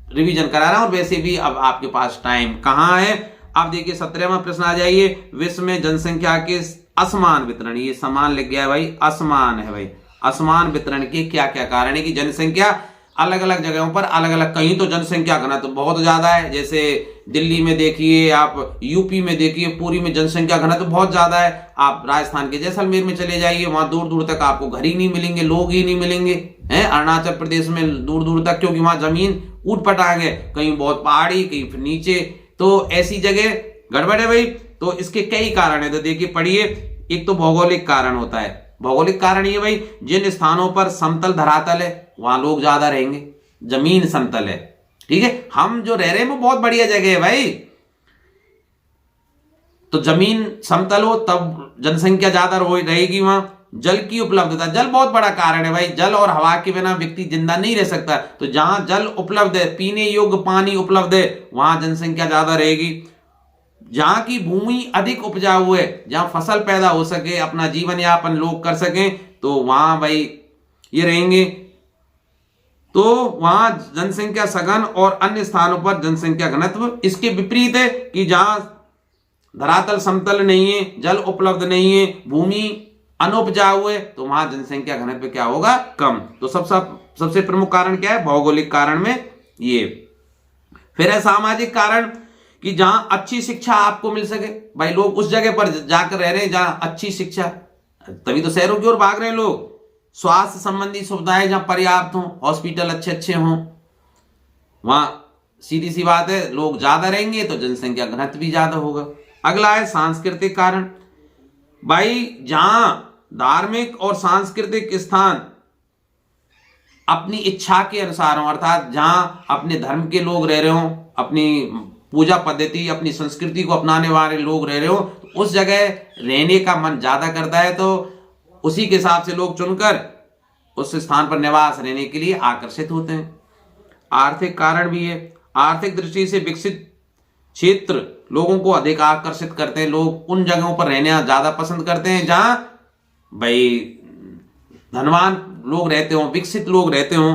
रिवीजन करा रहा हूं। और वैसे भी अब आपके पास टाइम कहां है। अब देखिए 17वां प्रश्न आ जाइए, विश्व में जनसंख्या के असमान वितरण, ये समान लिख गया है भाई, असमान है भाई। असमान वितरण के क्या क्या कारण है? कि जनसंख्या अलग अलग जगहों पर अलग अलग, कहीं तो जनसंख्या घनत्व तो बहुत ज्यादा है, जैसे दिल्ली में देखिए, आप यूपी में देखिए, पूरी में जनसंख्या घनत्व तो बहुत ज्यादा है। आप राजस्थान के जैसलमेर में चले जाइए, वहां दूर दूर तक आपको घर ही नहीं मिलेंगे, लोग ही नहीं मिलेंगे, हैं। अरुणाचल प्रदेश में दूर दूर तक, क्योंकि वहां जमीन ऊट पटांग है, कहीं बहुत पहाड़ी, कहीं फिर नीचे, तो ऐसी जगह गड़बड़ है भाई। तो इसके कई कारण है, तो देखिए पढ़िए। एक तो भौगोलिक कारण होता है। भौगोलिक कारण ये भाई, जिन स्थानों पर समतल धरातल है वहां लोग ज्यादा रहेंगे, जमीन समतल है, ठीक है। हम जो रह रहे हैं वो बहुत बढ़िया जगह है भाई, तो जमीन समतल हो तब जनसंख्या ज्यादा रहेगी वहां। जल की उपलब्धता, जल बहुत बड़ा कारण है भाई। जल और हवा के बिना व्यक्ति जिंदा नहीं रह सकता, तो जहां जल उपलब्ध है, पीने योग्य पानी उपलब्ध है, वहां जनसंख्या ज्यादा रहेगी। जहां की भूमि अधिक उपजाऊ है, जहां फसल पैदा हो सके, अपना जीवन यापन लोग कर सकें, तो वहां भाई ये रहेंगे। तो वहां जनसंख्या सघन और अन्य स्थानों पर जनसंख्या घनत्व इसके विपरीत है, कि जहां धरातल समतल नहीं है, जल उपलब्ध नहीं है, भूमि अनुपजाऊ है, तो वहां जनसंख्या घनत्व क्या होगा? कम। तो सबसे प्रमुख कारण क्या है? भौगोलिक कारण में ये। फिर है सामाजिक कारण, कि जहां अच्छी शिक्षा आपको मिल सके। भाई लोग उस जगह पर जाकर रह रहे हैं जहां अच्छी शिक्षा, तभी तो शहरों की ओर भाग रहे हैं लोग। स्वास्थ्य संबंधी सुविधाएं जहां पर्याप्त हों, हॉस्पिटल अच्छे अच्छे हों, वहां सीधी सी बात है लोग ज्यादा रहेंगे, तो जनसंख्या घनत्व भी ज्यादा होगा। अगला है सांस्कृतिक कारण। भाई जहां धार्मिक और सांस्कृतिक स्थान अपनी इच्छा के अनुसार हो, अर्थात जहां अपने धर्म के लोग रह रहे हो, अपनी पूजा पद्धति, अपनी संस्कृति को अपनाने वाले लोग रह रहे हो, तो उस जगह रहने का मन ज्यादा करता है, तो उसी के हिसाब से लोग चुनकर उस स्थान पर निवास रहने के लिए आकर्षित होते हैं। आर्थिक कारण भी है। आर्थिक दृष्टि से विकसित क्षेत्र लोगों को अधिक आकर्षित करते हैं। लोग उन जगहों पर रहना ज्यादा पसंद करते हैं जहां भाई धनवान लोग रहते हो, विकसित लोग रहते हो,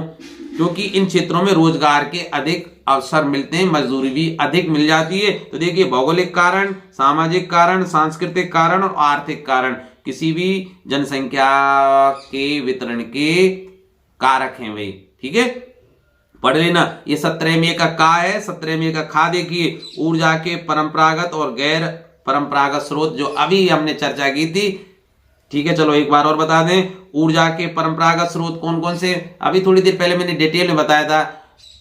क्योंकि इन क्षेत्रों में रोजगार के अधिक अवसर मिलते हैं, मजदूरी भी अधिक मिल जाती है। तो देखिए, भौगोलिक कारण, सामाजिक कारण, सांस्कृतिक कारण और आर्थिक कारण किसी भी जनसंख्या के वितरण के कारक हैं भाई। ठीक है, पढ़ लेना। ये 17वें का का है, 17वें का खा देखिए, ऊर्जा के परंपरागत और गैर परंपरागत स्रोत, जो अभी हमने चर्चा की थी। ठीक है, चलो एक बार और बता दें, ऊर्जा के परंपरागत स्रोत कौन कौन से, अभी थोड़ी देर पहले मैंने डिटेल में बताया था।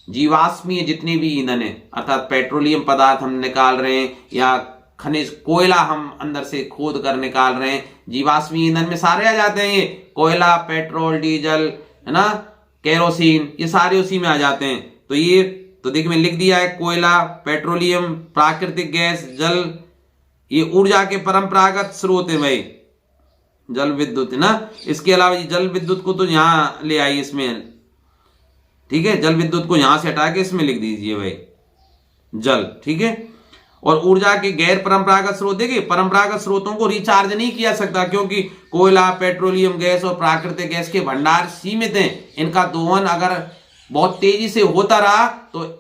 जीवाश्मीय जितने भी ईंधन है, अर्थात पेट्रोलियम पदार्थ हम निकाल रहे हैं या खनिज कोयला हम अंदर से खोद कर निकाल रहे हैं, जीवाश्मीय ईंधन में सारे आ जाते हैं। ये कोयला, पेट्रोल, डीजल, है ना, केरोसिन, ये सारे उसी में आ जाते हैं। तो ये तो देखिए मैंने लिख दिया है, कोयला, पेट्रोलियम, प्राकृतिक गैस, जल, ये ऊर्जा के परंपरागत स्रोत है भाई। जल विद्युत है ना, इसके अलावा जल विद्युत को तो यहां ले आई इसमें। ठीक है, जल विद्युत को यहां से हटा के इसमें लिख दीजिए भाई जल। ठीक है, और ऊर्जा के गैर परंपरागत स्रोत, देखिए परंपरागत स्रोतों को रिचार्ज नहीं किया सकता, क्योंकि कोयला, पेट्रोलियम गैस और प्राकृतिक गैस के भंडार सीमित हैं। इनका दोहन अगर बहुत तेजी से होता रहा तो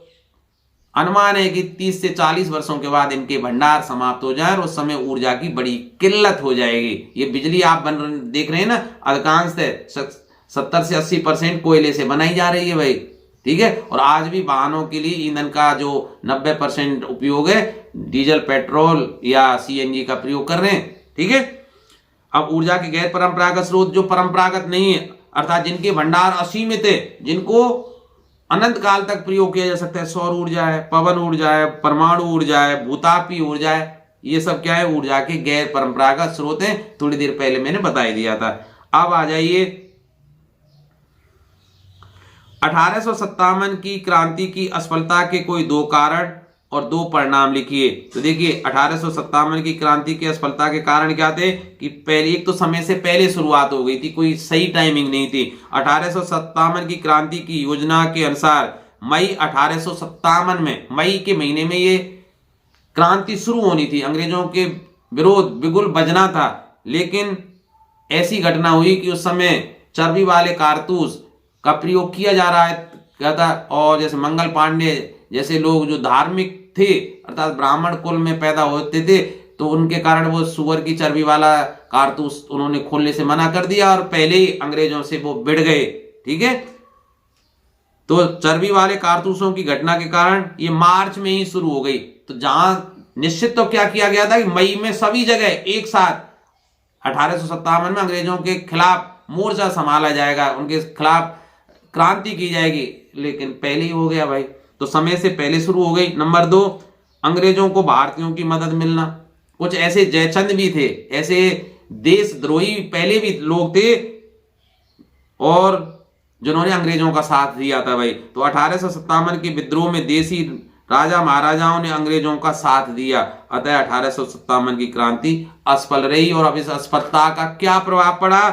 अनुमान है कि 30 से 40 वर्षों के बाद इनके भंडार समाप्त हो जाए और उस समय ऊर्जा की बड़ी किल्लत हो जाएगी। ये बिजली आप देख रहे हैं ना, अधिकांश 70 से 80% कोयले से बनाई जा रही है भाई। ठीक है, और आज भी वाहनों के लिए ईंधन का जो 90% उपयोग है, डीजल, पेट्रोल या सीएनजी का प्रयोग कर रहे हैं। ठीक है, अब ऊर्जा के गैर परंपरागत स्रोत जो परंपरागत नहीं है, अर्थात जिनके भंडार असीमित है, जिनको अनंत काल तक प्रयोग किया जा सकता है, सौर ऊर्जा है, पवन ऊर्जा है, परमाणु ऊर्जा है, भूतापीय ऊर्जा है, ये सब क्या है, ऊर्जा के गैर परंपरागत स्रोत हैं। थोड़ी देर पहले मैंने बता दिया था। अब आ जाइए 1857 की क्रांति की असफलता के कोई 2 कारण और 2 परिणाम लिखिए। तो देखिए 1857 की क्रांति की असफलता के कारण क्या थे कि पहले एक तो समय से पहले शुरुआत हो गई थी, कोई सही टाइमिंग नहीं थी। 1857 की क्रांति की योजना के अनुसार मई 1857 में, मई के महीने में ये क्रांति शुरू होनी थी, अंग्रेजों के विरोध बिगुल बजना था। लेकिन ऐसी घटना हुई कि उस समय चर्बी वाले कारतूस का प्रयोग किया जा रहा है क्या था, और जैसे मंगल पांडे जैसे लोग जो धार्मिक थे, अर्थात ब्राह्मण कुल में पैदा होते थे, तो उनके कारण वो सुअर की चर्बी वाला कारतूस उन्होंने खोलने से मना कर दिया और पहले ही अंग्रेजों से वो भिड़ गए। ठीक है, तो चर्बी वाले कारतूसों की घटना के कारण ये मार्च में ही शुरू हो गई। तो जहां निश्चित तो क्या किया गया था कि मई में सभी जगह एक साथ 1857 में अंग्रेजों के खिलाफ मोर्चा संभाला जाएगा, उनके खिलाफ क्रांति की जाएगी, लेकिन पहले ही हो गया भाई, तो समय से पहले शुरू हो गई। नंबर 2, अंग्रेजों को भारतीयों की मदद मिलना। कुछ ऐसे जयचंद भी थे, ऐसे देशद्रोही पहले भी लोग थे और जिन्होंने अंग्रेजों का साथ दिया था भाई। तो 1857 के विद्रोह में देसी राजा महाराजाओं ने अंग्रेजों का साथ दिया, अतः 1857 की क्रांति असफल रही। और अब इस असफलता का क्या प्रभाव पड़ा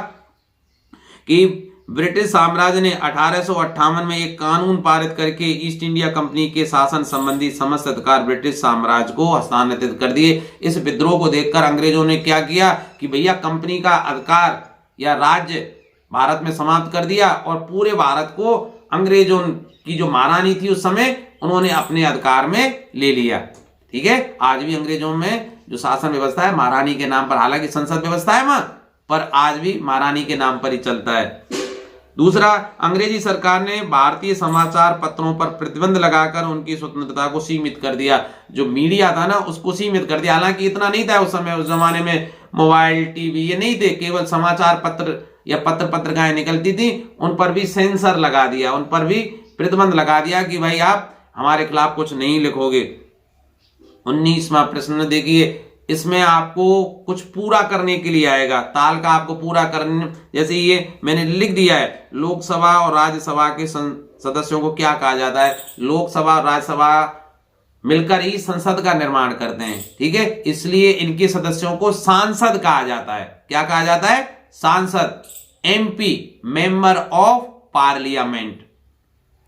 कि ब्रिटिश साम्राज्य ने 1858 में एक कानून पारित करके ईस्ट इंडिया कंपनी के शासन संबंधी समस्त अधिकार ब्रिटिश साम्राज्य को हस्तांतरित कर दिए। इस विद्रोह को देखकर अंग्रेजों ने क्या किया कि भैया कंपनी का अधिकार या राज्य भारत में समाप्त कर दिया और पूरे भारत को अंग्रेजों की जो महारानी थी उस समय, उन्होंने अपने अधिकार में ले लिया। ठीक है, आज भी अंग्रेजों में जो शासन व्यवस्था है महारानी के नाम पर, हालांकि संसद व्यवस्था है वहां पर, आज भी महारानी के नाम पर ही चलता है। दूसरा, अंग्रेजी सरकार ने भारतीय समाचार पत्रों पर प्रतिबंध लगाकर उनकी स्वतंत्रता को सीमित कर दिया। जो मीडिया था ना उसको सीमित कर दिया। हालांकि इतना नहीं था उस समय, उस जमाने में मोबाइल, टीवी ये नहीं थे, केवल समाचार पत्र या पत्र पत्रिकाएं निकलती थी, उन पर भी सेंसर लगा दिया, उन पर भी प्रतिबंध लगा दिया कि भाई आप हमारे खिलाफ कुछ नहीं लिखोगे। 19वां प्रश्न देखिए, इसमें आपको कुछ पूरा करने के लिए आएगा, ताल का आपको पूरा करने, जैसे ये मैंने लिख दिया है, लोकसभा और राज्यसभा के सदस्यों को क्या कहा जाता है, लोकसभा और राज्यसभा मिलकर ही संसद का निर्माण करते हैं। ठीक है, इसलिए इनके सदस्यों को सांसद कहा जाता है। क्या कहा जाता है? सांसद, एमपी, मेंबर ऑफ पार्लियामेंट।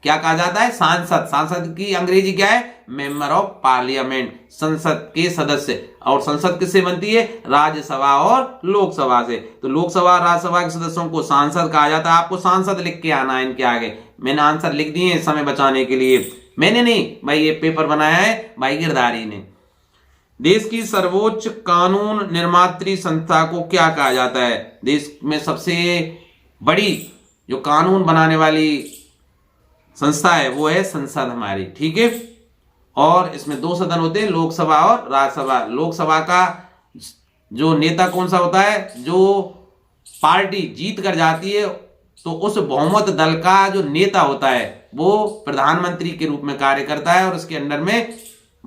क्या कहा जाता है? सांसद। सांसद की अंग्रेजी क्या है? मेंबर ऑफ पार्लियामेंट, संसद के सदस्य। और संसद किससे बनती है? राज्यसभा और लोकसभा से। तो लोकसभा और राज्यसभा के सदस्यों को सांसद कहा जाता है। आपको सांसद लिख के आना है इनके आगे। मैंने आंसर लिख दिए समय बचाने के लिए, मैंने नहीं भाई, ये पेपर बनाया है भाई गिरधारी ने। देश की सर्वोच्च कानून निर्मात्री संस्था को क्या कहा जाता है? देश में सबसे बड़ी जो कानून बनाने वाली संस्था है वो है संसद हमारी, ठीक है। और इसमें 2 सदन होते हैं, लोकसभा और राज्यसभा। लोकसभा का जो नेता कौन सा होता है? जो पार्टी जीत कर जाती है तो उस बहुमत दल का जो नेता होता है वो प्रधानमंत्री के रूप में कार्य करता है और उसके अंडर में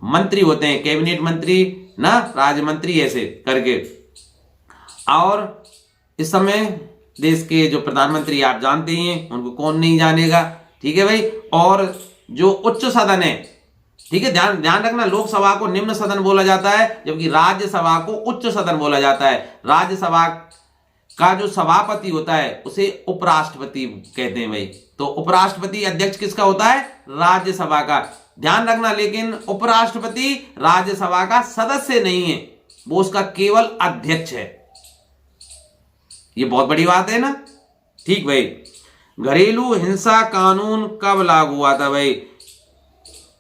मंत्री होते हैं, कैबिनेट मंत्री ना, राज्य मंत्री, ऐसे करके। और इस समय देश के जो प्रधानमंत्री आप जानते ही हैं, उनको कौन नहीं जानेगा, ठीक है भाई। और जो उच्च सदन है, ठीक है, ध्यान रखना, लोकसभा को निम्न सदन बोला जाता है जबकि राज्यसभा को उच्च सदन बोला जाता है। राज्यसभा का जो सभापति होता है उसे उपराष्ट्रपति कहते हैं भाई। तो उपराष्ट्रपति अध्यक्ष किसका होता है? राज्यसभा का। ध्यान रखना, लेकिन उपराष्ट्रपति राज्यसभा का सदस्य नहीं है, वो उसका केवल अध्यक्ष है। ये बहुत बड़ी बात है ना, ठीक भाई। घरेलू हिंसा कानून कब लागू हुआ था भाई?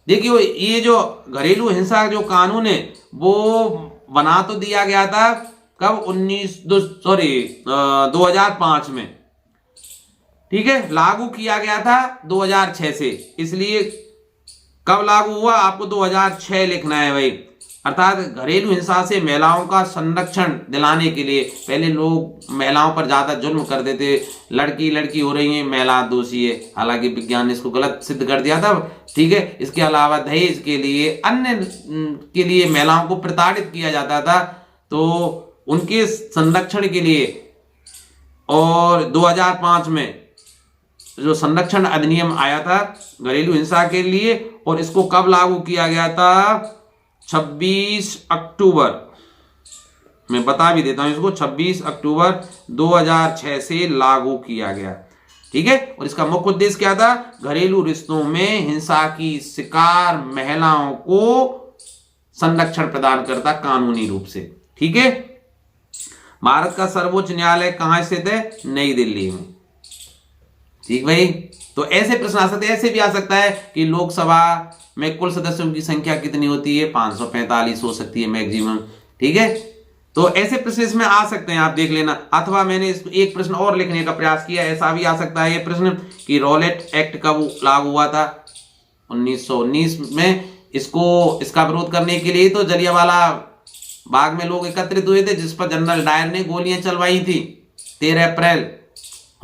देखिए, ये जो घरेलू हिंसा जो कानून है वो बना तो दिया गया था कब? 2005 में, ठीक है। लागू किया गया था 2006 से। इसलिए कब लागू हुआ आपको 2006 लिखना है भाई। अर्थात घरेलू हिंसा से महिलाओं का संरक्षण दिलाने के लिए, पहले लोग महिलाओं पर ज्यादा जुल्म कर देते, लड़की हो रही है, महिला दोषी है, हालांकि विज्ञान ने इसको गलत सिद्ध कर दिया था, ठीक है। इसके अलावा दहेज के लिए, अन्य के लिए महिलाओं को प्रताड़ित किया जाता था, तो उनके संरक्षण के लिए और 2005 में जो संरक्षण अधिनियम आया था घरेलू हिंसा के लिए, और इसको कब लागू किया गया था? 26 अक्टूबर, मैं बता भी देता हूं इसको, 26 अक्टूबर 2006 से लागू किया गया, ठीक है। और इसका मुख्य उद्देश्य क्या था? घरेलू रिश्तों में हिंसा की शिकार महिलाओं को संरक्षण प्रदान करता कानूनी रूप से, ठीक है। भारत का सर्वोच्च न्यायालय कहां स्थित है? नई दिल्ली में, ठीक भाई। तो ऐसे प्रश्न आ सकते हैं, ऐसे भी आ सकता है कि लोकसभा में कुल सदस्यों की संख्या कितनी होती है? 545 हो सकती है मैक्सिमम, ठीक है। तो ऐसे प्रश्न इसमें आ सकते हैं, आप देख लेना। अथवा मैंने एक प्रश्न और लिखने का प्रयास किया, ऐसा भी आ सकता है ये प्रश्न कि रॉलेट एक्ट कब लागू हुआ था? 1919 में। इसका विरोध करने के लिए तो जलियांवाला बाग में लोग एकत्रित हुए थे, जिस पर जनरल डायर ने गोलियां चलवाई थी 13 अप्रैल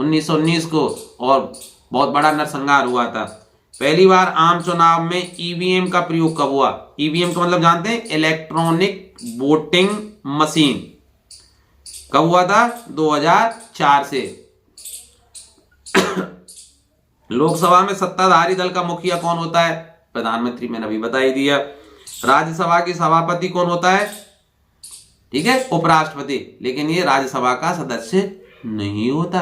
1919 को, और बहुत बड़ा नरसंहार हुआ था। पहली बार आम चुनाव में ईवीएम का प्रयोग कब हुआ? ईवीएम का मतलब जानते हैं? Electronic voting machine. कब हुआ था? 2004 से। लोकसभा में सत्ताधारी दल का मुखिया कौन होता है? प्रधानमंत्री, मैंने अभी बता ही दिया। राज्यसभा की सभापति कौन होता है? ठीक है, उपराष्ट्रपति, लेकिन ये राज्यसभा का सदस्य नहीं होता।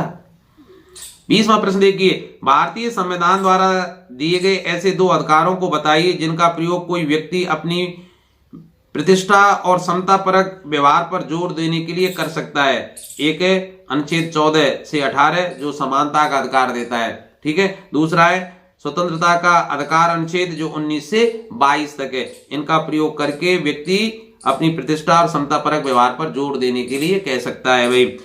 20वां प्रश्न देखिए, भारतीय संविधान द्वारा दिए गए ऐसे 2 अधिकारों को बताइए जिनका प्रयोग कोई व्यक्ति अपनी प्रतिष्ठा और समतापरक व्यवहार पर जोर देने के लिए कर सकता है। एक है अनुच्छेद 14 से 18 जो समानता का अधिकार देता है, ठीक है। दूसरा है स्वतंत्रता का अधिकार अनुच्छेद जो 19 से 22 तक है। इनका प्रयोग करके व्यक्ति अपनी प्रतिष्ठा और समतापरक व्यवहार पर जोर देने के लिए कह सकता है भाई।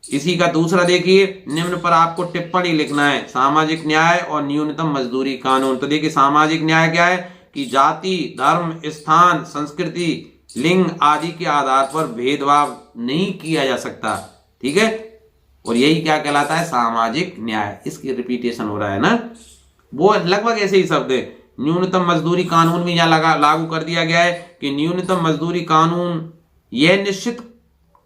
इसी का दूसरा देखिए, निम्न पर आपको टिप्पणी लिखना है। सामाजिक न्याय और न्यूनतम मजदूरी कानून। तो देखिए, सामाजिक न्याय क्या है कि जाति, धर्म, स्थान, संस्कृति, लिंग आदि के आधार पर भेदभाव नहीं किया जा सकता, ठीक है। और यही क्या कहलाता है? सामाजिक न्याय। इसकी रिपीटेशन हो रहा है ना, वो लगभग ऐसे ही शब्द है। न्यूनतम मजदूरी कानून भी यहाँ लागू कर दिया गया है कि न्यूनतम मजदूरी कानून यह निश्चित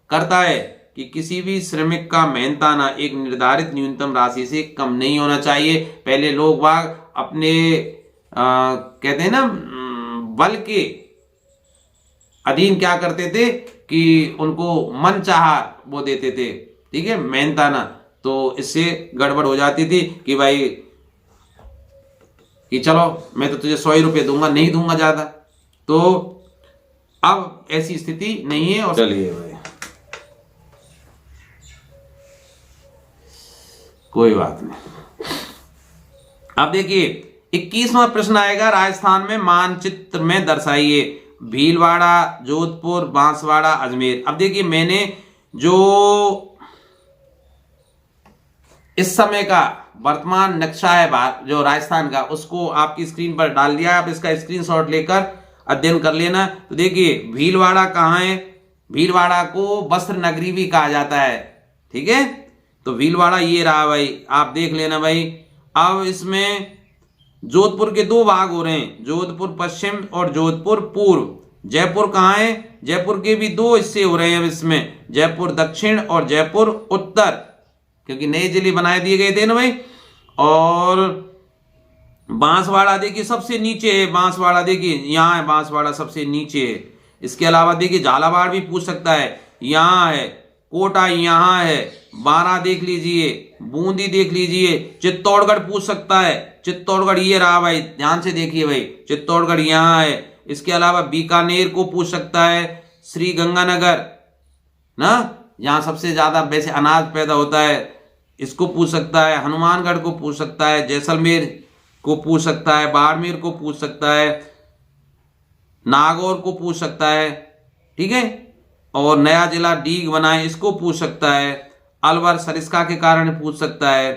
करता है कि किसी भी श्रमिक का मेहनताना एक निर्धारित न्यूनतम राशि से कम नहीं होना चाहिए। पहले लोग बाग अपने कहते हैं ना बल के अधीन क्या करते थे कि उनको मन चाहा वो देते थे, ठीक है, मेहनताना। तो इससे गड़बड़ हो जाती थी कि भाई कि चलो मैं तो तुझे 100 रुपये दूंगा, नहीं दूंगा ज्यादा। तो अब ऐसी स्थिति नहीं है। और चलिए भाई कोई बात नहीं। अब देखिए 21वां प्रश्न आएगा, राजस्थान में मानचित्र में दर्शाइए भीलवाड़ा, जोधपुर, बांसवाड़ा, अजमेर। अब देखिए मैंने जो इस समय का वर्तमान नक्शा है जो राजस्थान का, उसको आपकी स्क्रीन पर डाल दिया। आप इसका स्क्रीनशॉट लेकर अध्ययन कर लेना। तो देखिए भीलवाड़ा कहाँ है, भीलवाड़ा को वस्त्र नगरी भी कहा जाता है, ठीक है। तो भीलवाड़ा ये रहा भाई, आप देख लेना भाई। अब इसमें जोधपुर के दो भाग हो रहे हैं, जोधपुर पश्चिम और जोधपुर पूर्व। जयपुर कहाँ है, जयपुर के भी दो हिस्से हो रहे हैं इसमें, जयपुर दक्षिण और जयपुर उत्तर, क्योंकि नए जिले बनाए दिए गए थे ना भाई। और बांसवाड़ा देखिए सबसे नीचे है, बांसवाड़ा देखिए यहाँ है, बांसवाड़ा सबसे नीचे है। इसके अलावा देखिए झालावाड़ भी पूछ सकता है, यहाँ है। कोटा यहाँ है, बारां देख लीजिए, बूंदी देख लीजिए। चित्तौड़गढ़ पूछ सकता है, चित्तौड़गढ़ ये रहा भाई, ध्यान से देखिए भाई, चित्तौड़गढ़ यहाँ है। इसके अलावा बीकानेर को पूछ सकता है, श्री गंगानगर ना, यहाँ सबसे ज्यादा वैसे अनाज पैदा होता है, इसको पूछ सकता है। हनुमानगढ़ को पूछ सकता है, जैसलमेर को पूछ सकता है, बाड़मेर को पूछ सकता है, नागौर को पूछ सकता है, ठीक है। और नया जिला डीग बनाए, इसको पूछ सकता है। अलवर सरिस्का के कारण पूछ सकता है।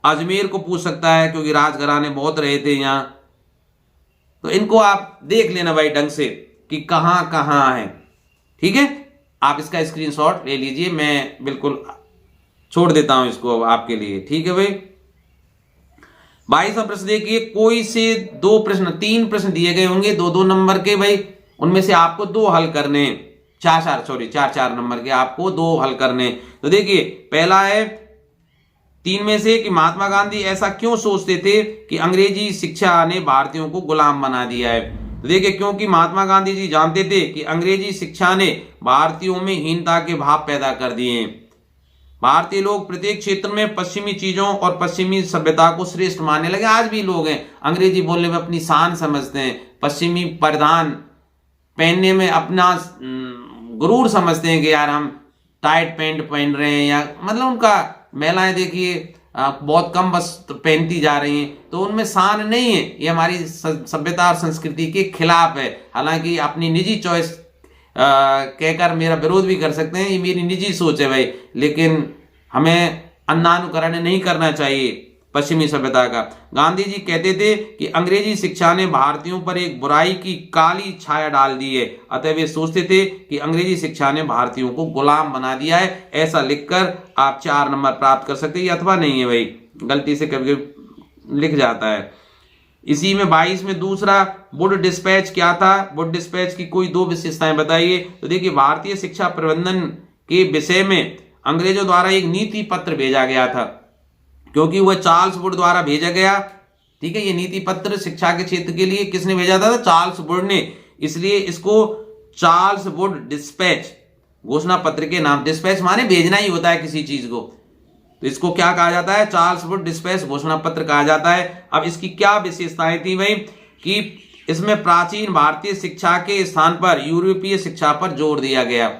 अजमेर को पूछ सकता है क्योंकि राजघराने बहुत रहे थे यहाँ। तो इनको आप देख लेना भाई ढंग से कि कहाँ कहाँ है, ठीक है। आप इसका स्क्रीनशॉट ले लीजिए, मैं बिल्कुल छोड़ देता हूं इसको आपके लिए, ठीक है भाई। 22वां प्रश्न देखिए, कोई से दो प्रश्न, 3 प्रश्न दिए गए होंगे 2-2 नंबर के भाई, उनमें से आपको 2 हल करने, 4 नंबर के आपको 2 हल करने। तो देखिए पहला है 3 में से कि महात्मा गांधी ऐसा क्यों सोचते थे कि अंग्रेजी शिक्षा ने भारतीयों को गुलाम बना दिया है। तो देखिए क्योंकि महात्मा गांधी जी जानते थे कि अंग्रेजी शिक्षा ने भारतीयों में हीनता के भाव पैदा कर दिए हैं। भारतीय लोग प्रत्येक क्षेत्र में पश्चिमी चीजों और पश्चिमी सभ्यता को श्रेष्ठ मानने लगे। आज भी लोग हैं अंग्रेजी बोलने में अपनी शान समझते हैं, पश्चिमी परिधान पहनने में अपना गुरूर समझते हैं कि यार हम टाइट पैंट पहन रहे हैं, या मतलब उनका महिलाएं देखिए बहुत कम वस्त्र पहनती जा रही हैं, तो उनमें शान नहीं है। ये हमारी सभ्यता और संस्कृति के खिलाफ है। हालांकि अपनी निजी चॉइस कहकर मेरा विरोध भी कर सकते हैं, ये मेरी निजी सोच है भाई, लेकिन हमें अन्नानुकरण नहीं करना चाहिए पश्चिमी सभ्यता का। गांधी जी कहते थे कि अंग्रेजी शिक्षा ने भारतीयों पर एक बुराई की काली छाया डाल दी है, अतः वे सोचते थे कि अंग्रेजी शिक्षा ने भारतीयों को गुलाम बना दिया है। ऐसा लिखकर आप 4 नंबर प्राप्त कर सकते हैं। अथवा नहीं है भाई, गलती से कभी लिख जाता है। इसी में 22 में दूसरा, वुड डिस्पैच क्या था, वुड डिस्पैच की कोई 2 विशेषताएं बताइए। तो देखिए भारतीय शिक्षा प्रबंधन के विषय में अंग्रेजों द्वारा एक नीति पत्र भेजा गया था, क्योंकि वह चार्ल्स वुड द्वारा भेजा गया, ठीक है। ये नीति पत्र शिक्षा के क्षेत्र के लिए किसने भेजा था, चार्ल्स वुड ने, इसलिए इसको चार्ल्स वुड डिस्पैच घोषणा पत्र के नाम, डिस्पैच माने भेजना ही होता है किसी चीज को, तो इसको क्या कहा जाता है, चार्ल्स वुड डिस्पैच घोषणा पत्र कहा जाता है। अब इसकी क्या विशेषताएं थी भाई, कि इसमें प्राचीन भारतीय शिक्षा के स्थान पर यूरोपीय शिक्षा पर जोर दिया गया,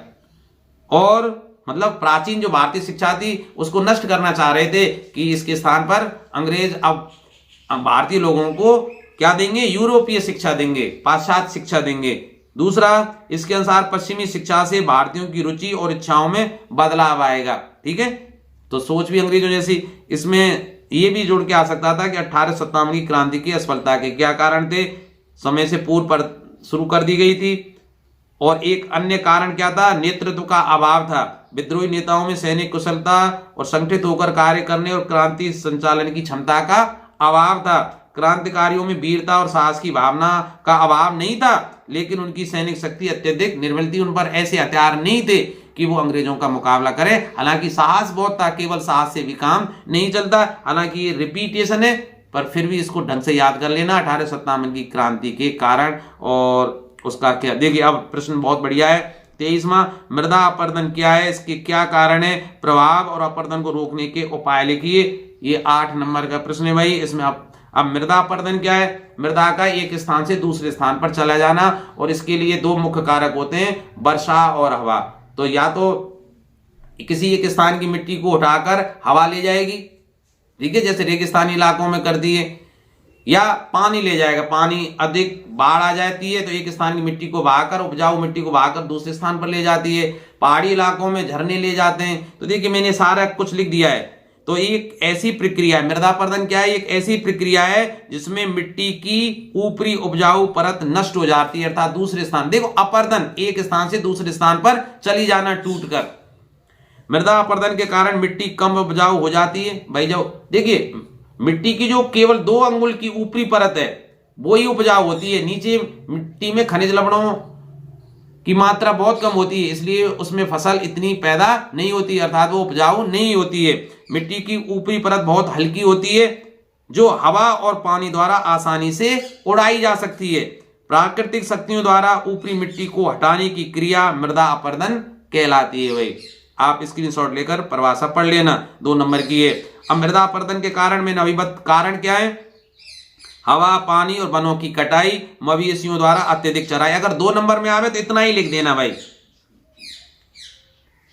और मतलब प्राचीन जो भारतीय शिक्षा थी उसको नष्ट करना चाह रहे थे कि इसके स्थान पर अंग्रेज अब भारतीय लोगों को क्या देंगे, यूरोपीय शिक्षा देंगे, पाश्चात्य शिक्षा देंगे। दूसरा, इसके अनुसार पश्चिमी शिक्षा से भारतीयों की रुचि और इच्छाओं में बदलाव आएगा, ठीक है। तो सोच भी अंग्रेजों जैसी। इसमें यह भी जोड़ के आ सकता था कि 1857 की क्रांति की असफलता के क्या कारण थे, समय से पूर्व पर शुरू कर दी गई थी, और एक अन्य कारण क्या था, नेतृत्व का अभाव था। विद्रोही नेताओं में सैनिक कुशलता और संगठित होकर कार्य करने और क्रांति संचालन की क्षमता का अभाव था। क्रांतिकारियों में वीरता और साहस की भावना का अभाव नहीं था, लेकिन उनकी सैनिक शक्ति अत्यधिक निर्बल थी। उन पर ऐसे हथियार नहीं थे कि वो अंग्रेजों का मुकाबला करें। हालांकि साहस बहुत था, केवल साहस से भी काम नहीं चलता। हालांकि ये रिपीटेशन है, पर फिर भी इसको ढंग से याद कर लेना, 1857 की क्रांति के कारण और उसका क्या। देखिए अब प्रश्न बहुत बढ़िया है। 23वां, मृदा अपरदन क्या है, इसके क्या कारण है, प्रभाव और अपरदन को रोकने के उपाय लिखिए। ये 8 नंबर का प्रश्न है भाई। इसमें अब मृदा अपरदन क्या है? मृदा का एक स्थान से दूसरे स्थान पर चला जाना, और इसके लिए दो मुख्य कारक होते हैं, वर्षा और हवा। तो या तो किसी एक स्थान की मिट्टी को उठाकर हवा ले जाएगी, ठीक है, जैसे रेगिस्तानी इलाकों में कर दिए, या पानी ले जाएगा, पानी अधिक बाढ़ आ जाती है तो एक स्थान की मिट्टी को बहाकर, उपजाऊ मिट्टी को बहाकर दूसरे स्थान पर ले जाती है। पहाड़ी इलाकों में झरने ले जाते हैं। तो देखिए मैंने सारा कुछ लिख दिया है। तो एक ऐसी प्रक्रिया है, मृदा अपरदन क्या है? एक ऐसी प्रक्रिया है जिसमें मिट्टी की ऊपरी उपजाऊ परत नष्ट हो जाती है, अर्थात दूसरे स्थान, देखो अपरदन, एक स्थान से दूसरे स्थान पर चली जाना टूटकर। मृदा अपरदन के कारण मिट्टी कम उपजाऊ हो जाती है। भाई जो देखिए मिट्टी की जो केवल 2 अंगुल की ऊपरी परत है वो ही उपजाऊ होती है, नीचे मिट्टी में खनिज लवणों की मात्रा बहुत कम होती है, इसलिए उसमें फसल इतनी पैदा नहीं होती, अर्थात वो उपजाऊ नहीं होती है। मिट्टी की ऊपरी परत बहुत हल्की होती है जो हवा और पानी द्वारा आसानी से उड़ाई जा सकती है। प्राकृतिक शक्तियों द्वारा ऊपरी मिट्टी को हटाने की क्रिया मृदा अपरदन कहलाती है। भाई आप स्क्रीनशॉट लेकर परिभाषा पढ़ लेना, 2 नंबर की है। अब मृदा अपरदन के कारण में अभिव्यक्त कारण क्या है? हवा, पानी और वनों की कटाई, मवेशियों द्वारा अत्यधिक चराई। अगर 2 नंबर में आवे तो इतना ही लिख देना भाई,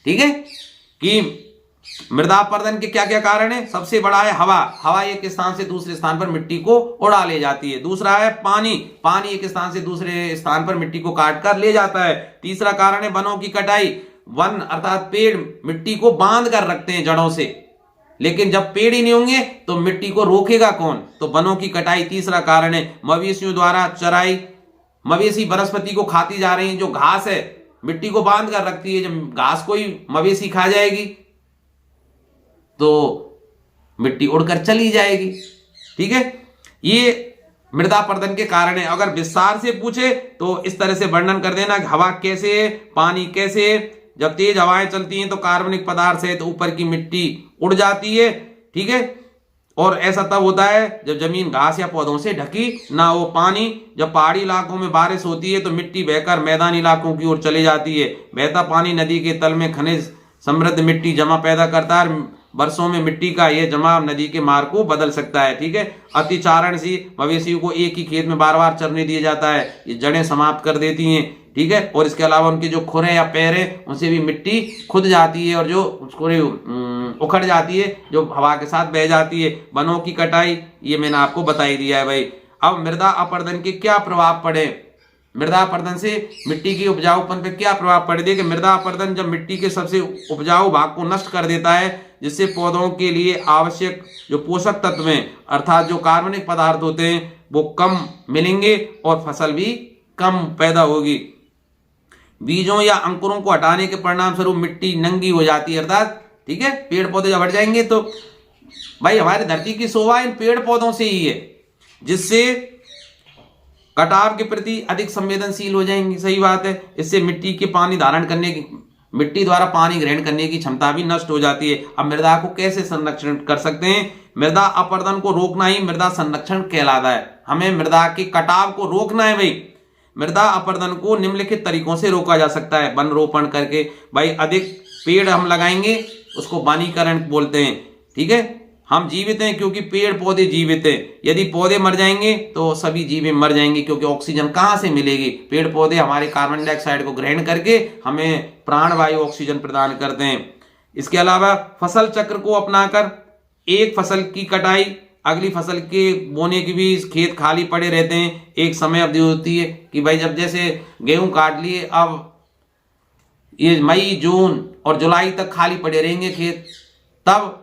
ठीक है, कि मृदा अपरदन के क्या क्या कारण है? सबसे बड़ा है हवा, हवा एक स्थान से दूसरे स्थान पर मिट्टी को उड़ा ले जाती है। दूसरा है पानी, पानी एक स्थान से दूसरे स्थान पर मिट्टी को काट कर ले जाता है। तीसरा कारण है वनों की कटाई, वन अर्थात पेड़ मिट्टी को बांध कर रखते हैं जड़ों से, लेकिन जब पेड़ ही नहीं होंगे तो मिट्टी को रोकेगा कौन? तो वनों की कटाई तीसरा कारण है। मवेशियों द्वारा चराई, मवेशी वनस्पति को खाती जा रही है, जो घास है मिट्टी को बांध कर रखती है, जब घास को ही मवेशी खा जाएगी तो मिट्टी उड़कर चली जाएगी, ठीक है। ये मृदा अपरदन के कारण है। अगर विस्तार से पूछे तो इस तरह से वर्णन कर देना कि हवा कैसे है, पानी कैसे है। जब तेज हवाएं चलती हैं तो कार्बनिक पदार्थ से तो ऊपर की मिट्टी उड़ जाती है, ठीक है, और ऐसा तब होता है जब जमीन घास या पौधों से ढकी ना हो। पानी, जब पहाड़ी इलाकों में बारिश होती है तो मिट्टी बहकर मैदानी इलाकों की ओर चली जाती है। बहता पानी नदी के तल में खनिज समृद्ध मिट्टी जमा पैदा करता है। वर्षों में मिट्टी का यह जमा नदी के मार्ग को बदल सकता है, ठीक है। अतिचारण से मवेशियों को एक ही खेत में बार बार चरने दिया जाता है, ये जड़ें समाप्त कर देती हैं, ठीक है। और इसके अलावा उनके जो खुरे या पैर है उनसे भी मिट्टी खुद जाती है और जो खुरे उखड़ जाती है, जो हवा के साथ बह जाती है। वनों की कटाई, ये मैंने आपको बता ही दिया है भाई। अब मृदा अपरदन के क्या प्रभाव पड़े? मृदा अपरदन से मिट्टी की उपजाऊपन पर क्या प्रभाव पड़े? देखिए मृदा अपरदन जब मिट्टी के सबसे उपजाऊ भाग को नष्ट कर देता है, जिससे पौधों के लिए आवश्यक जो पोषक तत्व हैं अर्थात जो कार्बनिक पदार्थ होते हैं वो कम मिलेंगे और फसल भी कम पैदा होगी। बीजों या अंकुरों को हटाने के परिणाम स्वरूप मिट्टी नंगी हो जाती है, अर्थात ठीक है, पेड़ पौधे जब हट जाएंगे तो भाई हमारी धरती की शोभा इन पेड़ पौधों से ही है, जिससे कटाव के प्रति अधिक संवेदनशील हो जाएंगी। सही बात है। इससे मिट्टी के पानी धारण करने की, मिट्टी द्वारा पानी ग्रहण करने की क्षमता भी नष्ट हो जाती है। अब मृदा को कैसे संरक्षण कर सकते हैं? मृदा अपरदन को रोकना ही मृदा संरक्षण कहलाता है। हमें मृदा के कटाव को रोकना है भाई। मृदा अपरदन को निम्नलिखित तरीकों से रोका जा सकता है। वन रोपण करके, भाई अधिक पेड़ हम लगाएंगे उसको वनीकरण बोलते हैं, ठीक है। हम जीवित हैं क्योंकि पेड़ पौधे जीवित हैं। यदि पौधे मर जाएंगे तो सभी जीव मर जाएंगे, क्योंकि ऑक्सीजन कहां से मिलेगी? पेड़ पौधे हमारे कार्बन डाइऑक्साइड को ग्रहण करके हमें प्राणवायु ऑक्सीजन प्रदान करते हैं। इसके अलावा फसल चक्र को अपनाकर एक फसल की कटाई, अगली फसल के बोने की भी खेत खाली पड़े रहते हैं। एक समय अवधि होती है कि भाई जब जैसे गेहूं काट लिए, अब ये मई, जून और जुलाई तक खाली पड़े रहेंगे खेत, तब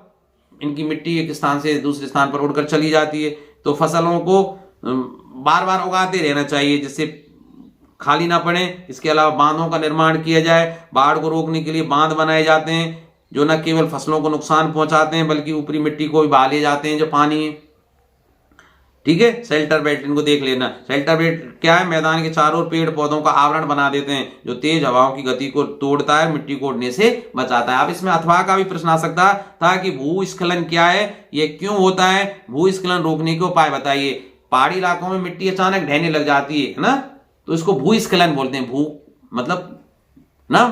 इनकी मिट्टी एक स्थान से दूसरे स्थान पर उड़कर चली जाती है। तो फसलों को बार बार उगाते रहना चाहिए जिससे खाली ना पड़े। इसके अलावा बांधों का निर्माण किया जाए। बाढ़ को रोकने के लिए बांध बनाए जाते हैं जो न केवल फसलों को नुकसान पहुंचाते हैं बल्कि ऊपरी मिट्टी को भी बहा ले जाते हैं जो पानी है, ठीक है। शेल्टर बेल्ट, इनको देख लेना। शेल्टर बेल्ट क्या है? मैदान के चारों ओर पेड़ पौधों का आवरण बना देते हैं जो तेज हवाओं की गति को तोड़ता है, मिट्टी को उड़ने से बचाता है। अब इसमें अथवा का भी प्रश्न आ सकता था कि भूस्खलन क्या है, ये क्यों होता है, भूस्खलन रोकने के उपाय बताइए। पहाड़ी इलाकों में मिट्टी अचानक ढहने लग जाती है ना, तो इसको भूस्खलन बोलते हैं। भू मतलब ना।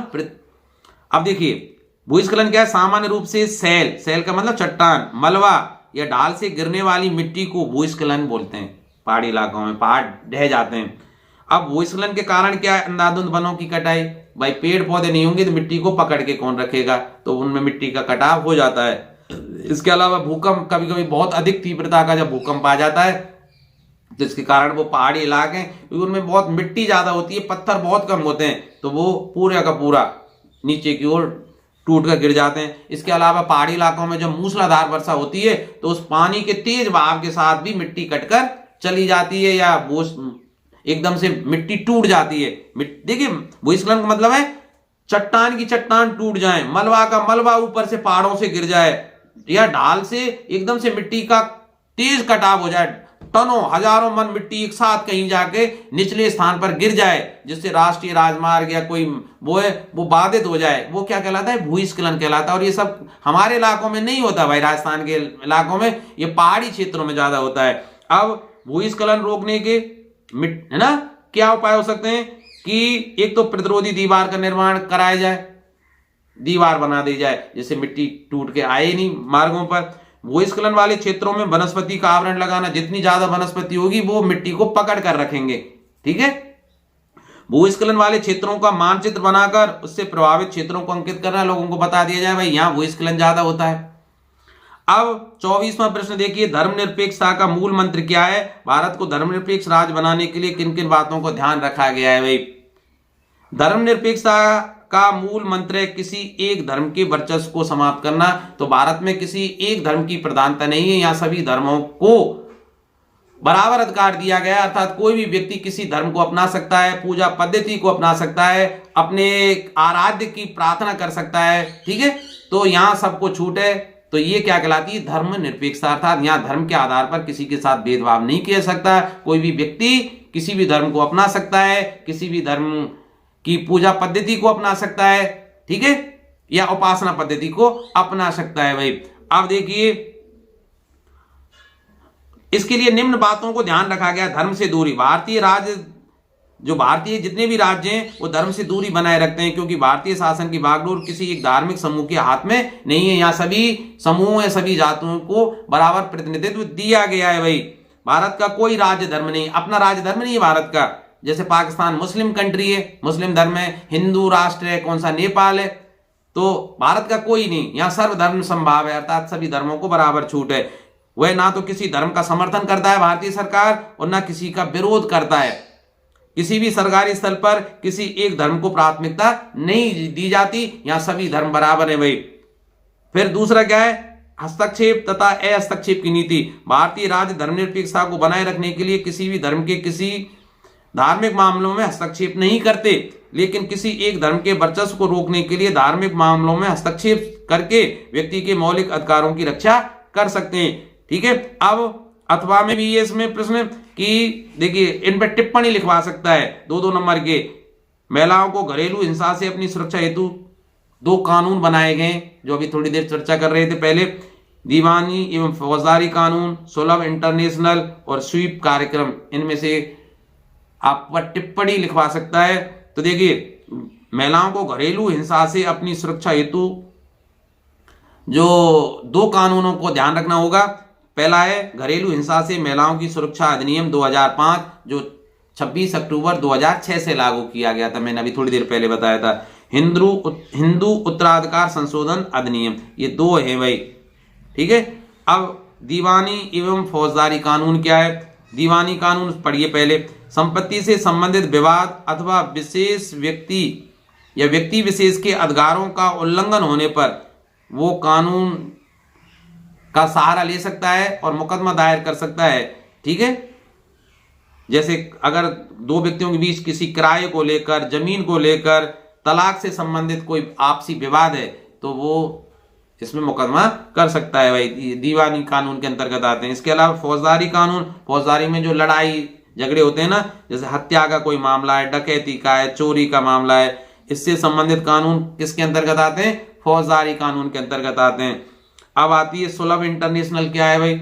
अब देखिए भूस्खलन क्या है? सामान्य रूप से सैल, सैल का मतलब चट्टान, मलबा या ढाल से गिरने वाली मिट्टी को भूस्खलन बोलते हैं। पहाड़ी इलाकों में पहाड़ ढह जाते हैं। अब भूस्खलन के कारण क्या है? अंधाधुंध वनों की कटाई। भाई पेड़ पौधे नहीं होंगे तो मिट्टी को पकड़ के कौन रखेगा, तो उनमें मिट्टी का कटाव हो जाता है। इसके अलावा भूकंप, कभी कभी बहुत अधिक तीव्रता का जब भूकंप आ जाता है जिसके कारण वो पहाड़ी इलाके हैं उनमें बहुत मिट्टी ज्यादा होती है, पत्थर बहुत कम होते हैं, तो वो पूरा का पूरा नीचे की ओर टूट कर गिर जाते हैं। इसके अलावा पहाड़ी इलाकों में जब मूसलाधार वर्षा होती है तो उस पानी के तेज बहाव के साथ भी मिट्टी कटकर चली जाती है या वो एकदम से मिट्टी टूट जाती है। देखिए भूस्खलन का मतलब है चट्टान की चट्टान टूट जाए, मलबा का मलबा ऊपर से पहाड़ों से गिर जाए, या ढाल से एकदम से मिट्टी का तेज कटाव हो जाए, टनों हजारों मन मिट्टी एक साथ कहीं जाके निचले स्थान पर गिर जाए जिससे राष्ट्रीय राजमार्ग या कोई वो बाधित हो जाए, वो क्या कहलाता है? भूस्खलन कहलाता है। और ये सब हमारे इलाकों में नहीं होता भाई, राजस्थान के इलाकों में, ये पहाड़ी क्षेत्रों में ज्यादा होता है। अब भूस्खलन रोकने के है ना क्या उपाय हो सकते हैं कि एक तो प्रतिरोधी दीवार का निर्माण कराया जाए, दीवार बना दी जाए जिससे मिट्टी टूट के आए नहीं मार्गों पर। भूस्खलन वाले क्षेत्रों में वनस्पति का आवरण लगाना, जितनी ज्यादा वनस्पति होगी वो मिट्टी को पकड़ कर रखेंगे। ठीक है, भूस्खलन वाले क्षेत्रों का मानचित्र बनाकर उससे प्रभावित क्षेत्रों को अंकित करना, लोगों को बता दिया जाए भाई यहाँ भूस्खलन ज्यादा होता है। अब 24वां प्रश्न देखिए, धर्मनिरपेक्षता का मूल मंत्र क्या है? भारत को धर्मनिरपेक्ष राज्य बनाने के लिए किन किन बातों को ध्यान रखा गया है भाई? धर्मनिरपेक्षता का मूल मंत्र है किसी एक धर्म के वर्चस्व को समाप्त करना। तो भारत में किसी एक धर्म की प्रधानता नहीं है, यहाँ सभी धर्मों को बराबर अधिकार दिया गया, अर्थात कोई भी व्यक्ति किसी धर्म को अपना सकता है, पूजा पद्धति को अपना सकता है, अपने आराध्य की प्रार्थना कर सकता है। ठीक है, तो यहाँ सबको छूट है। तो ये क्या कहलाती है? धर्मनिरपेक्षता, अर्थात यहाँ धर्म के आधार पर किसी के साथ भेदभाव नहीं किया सकता, कोई भी व्यक्ति किसी भी धर्म को अपना सकता है, किसी भी धर्म की पूजा पद्धति को अपना सकता है, ठीक है, या उपासना पद्धति को अपना सकता है भाई। अब देखिए इसके लिए निम्न बातों को ध्यान रखा गया। धर्म से दूरी, भारतीय जितने भी राज्य हैं वो धर्म से दूरी बनाए रखते हैं क्योंकि भारतीय शासन की बागडोर किसी एक धार्मिक समूह के हाथ में नहीं है। यहाँ सभी समूह है, सभी जातियों को बराबर प्रतिनिधित्व दिया गया है भाई। भारत का कोई राज्य धर्म नहीं, अपना राज्य धर्म नहीं है भारत का। जैसे पाकिस्तान मुस्लिम कंट्री है, मुस्लिम धर्म है, हिंदू राष्ट्र है, कौन सा नेपाल है, तो भारत का कोई नहीं। यहाँ सर्वधर्म संभाव है, अर्थात सभी धर्मों को बराबर छूट है। वह ना तो किसी धर्म का समर्थन करता है भारतीय सरकार और ना किसी का विरोध करता है। किसी भी सरकारी स्थल पर किसी एक धर्म को प्राथमिकता नहीं दी जाती, यहाँ सभी धर्म बराबर है भाई। फिर दूसरा क्या है? हस्तक्षेप तथा अहस्तक्षेप की नीति। भारतीय राज्य धर्मनिरपेक्षता को बनाए रखने के लिए किसी भी धर्म के किसी धार्मिक मामलों में हस्तक्षेप नहीं करते, लेकिन किसी एक धर्म के वर्चस्व को रोकने के लिए धार्मिक मामलों में हस्तक्षेप करके व्यक्ति के मौलिक अधिकारों की रक्षा कर सकते हैं। ठीक है, अब अथवा में भी ये इसमें प्रश्न कि देखिए इन पर टिप्पणी लिखवा सकता है 2-2 नंबर के। महिलाओं को घरेलू हिंसा से अपनी सुरक्षा हेतु 2 कानून बनाए गए जो अभी थोड़ी देर चर्चा कर रहे थे पहले, दीवानी एवं फौजदारी कानून, सुलभ इंटरनेशनल और स्वीप कार्यक्रम। इनमें से आप पर टिप्पणी लिखवा सकता है। तो देखिए महिलाओं को घरेलू हिंसा से अपनी सुरक्षा हेतु जो 2 कानूनों को ध्यान रखना होगा। पहला है घरेलू हिंसा से महिलाओं की सुरक्षा अधिनियम 2005 जो 26 अक्टूबर 2006 से लागू किया गया था, मैंने अभी थोड़ी देर पहले बताया था। हिंदू उत्तराधिकार संशोधन अधिनियम, ये 2 है भाई। ठीक है, अब दीवानी एवं फौजदारी कानून क्या है? दीवानी कानून पढ़िए पहले। संपत्ति से संबंधित विवाद अथवा विशेष व्यक्ति या व्यक्ति विशेष के अधिकारों का उल्लंघन होने पर वो कानून का सहारा ले सकता है और मुकदमा दायर कर सकता है। ठीक है, जैसे अगर 2 व्यक्तियों के बीच किसी किराए को लेकर, जमीन को लेकर, तलाक से संबंधित कोई आपसी विवाद है तो वो इसमें मुकदमा कर सकता है भाई, दीवानी कानून के अंतर्गत आते हैं। इसके अलावा फौजदारी कानून, फौजदारी में जो लड़ाई झगड़े होते हैं ना, जैसे हत्या का कोई मामला है, डकैती का है, चोरी का मामला है, इससे संबंधित कानून किसके अंतर्गत आते हैं? फौजदारी कानून के अंतर्गत आते हैं। अब आती है सुलभ इंटरनेशनल। क्या है भाई?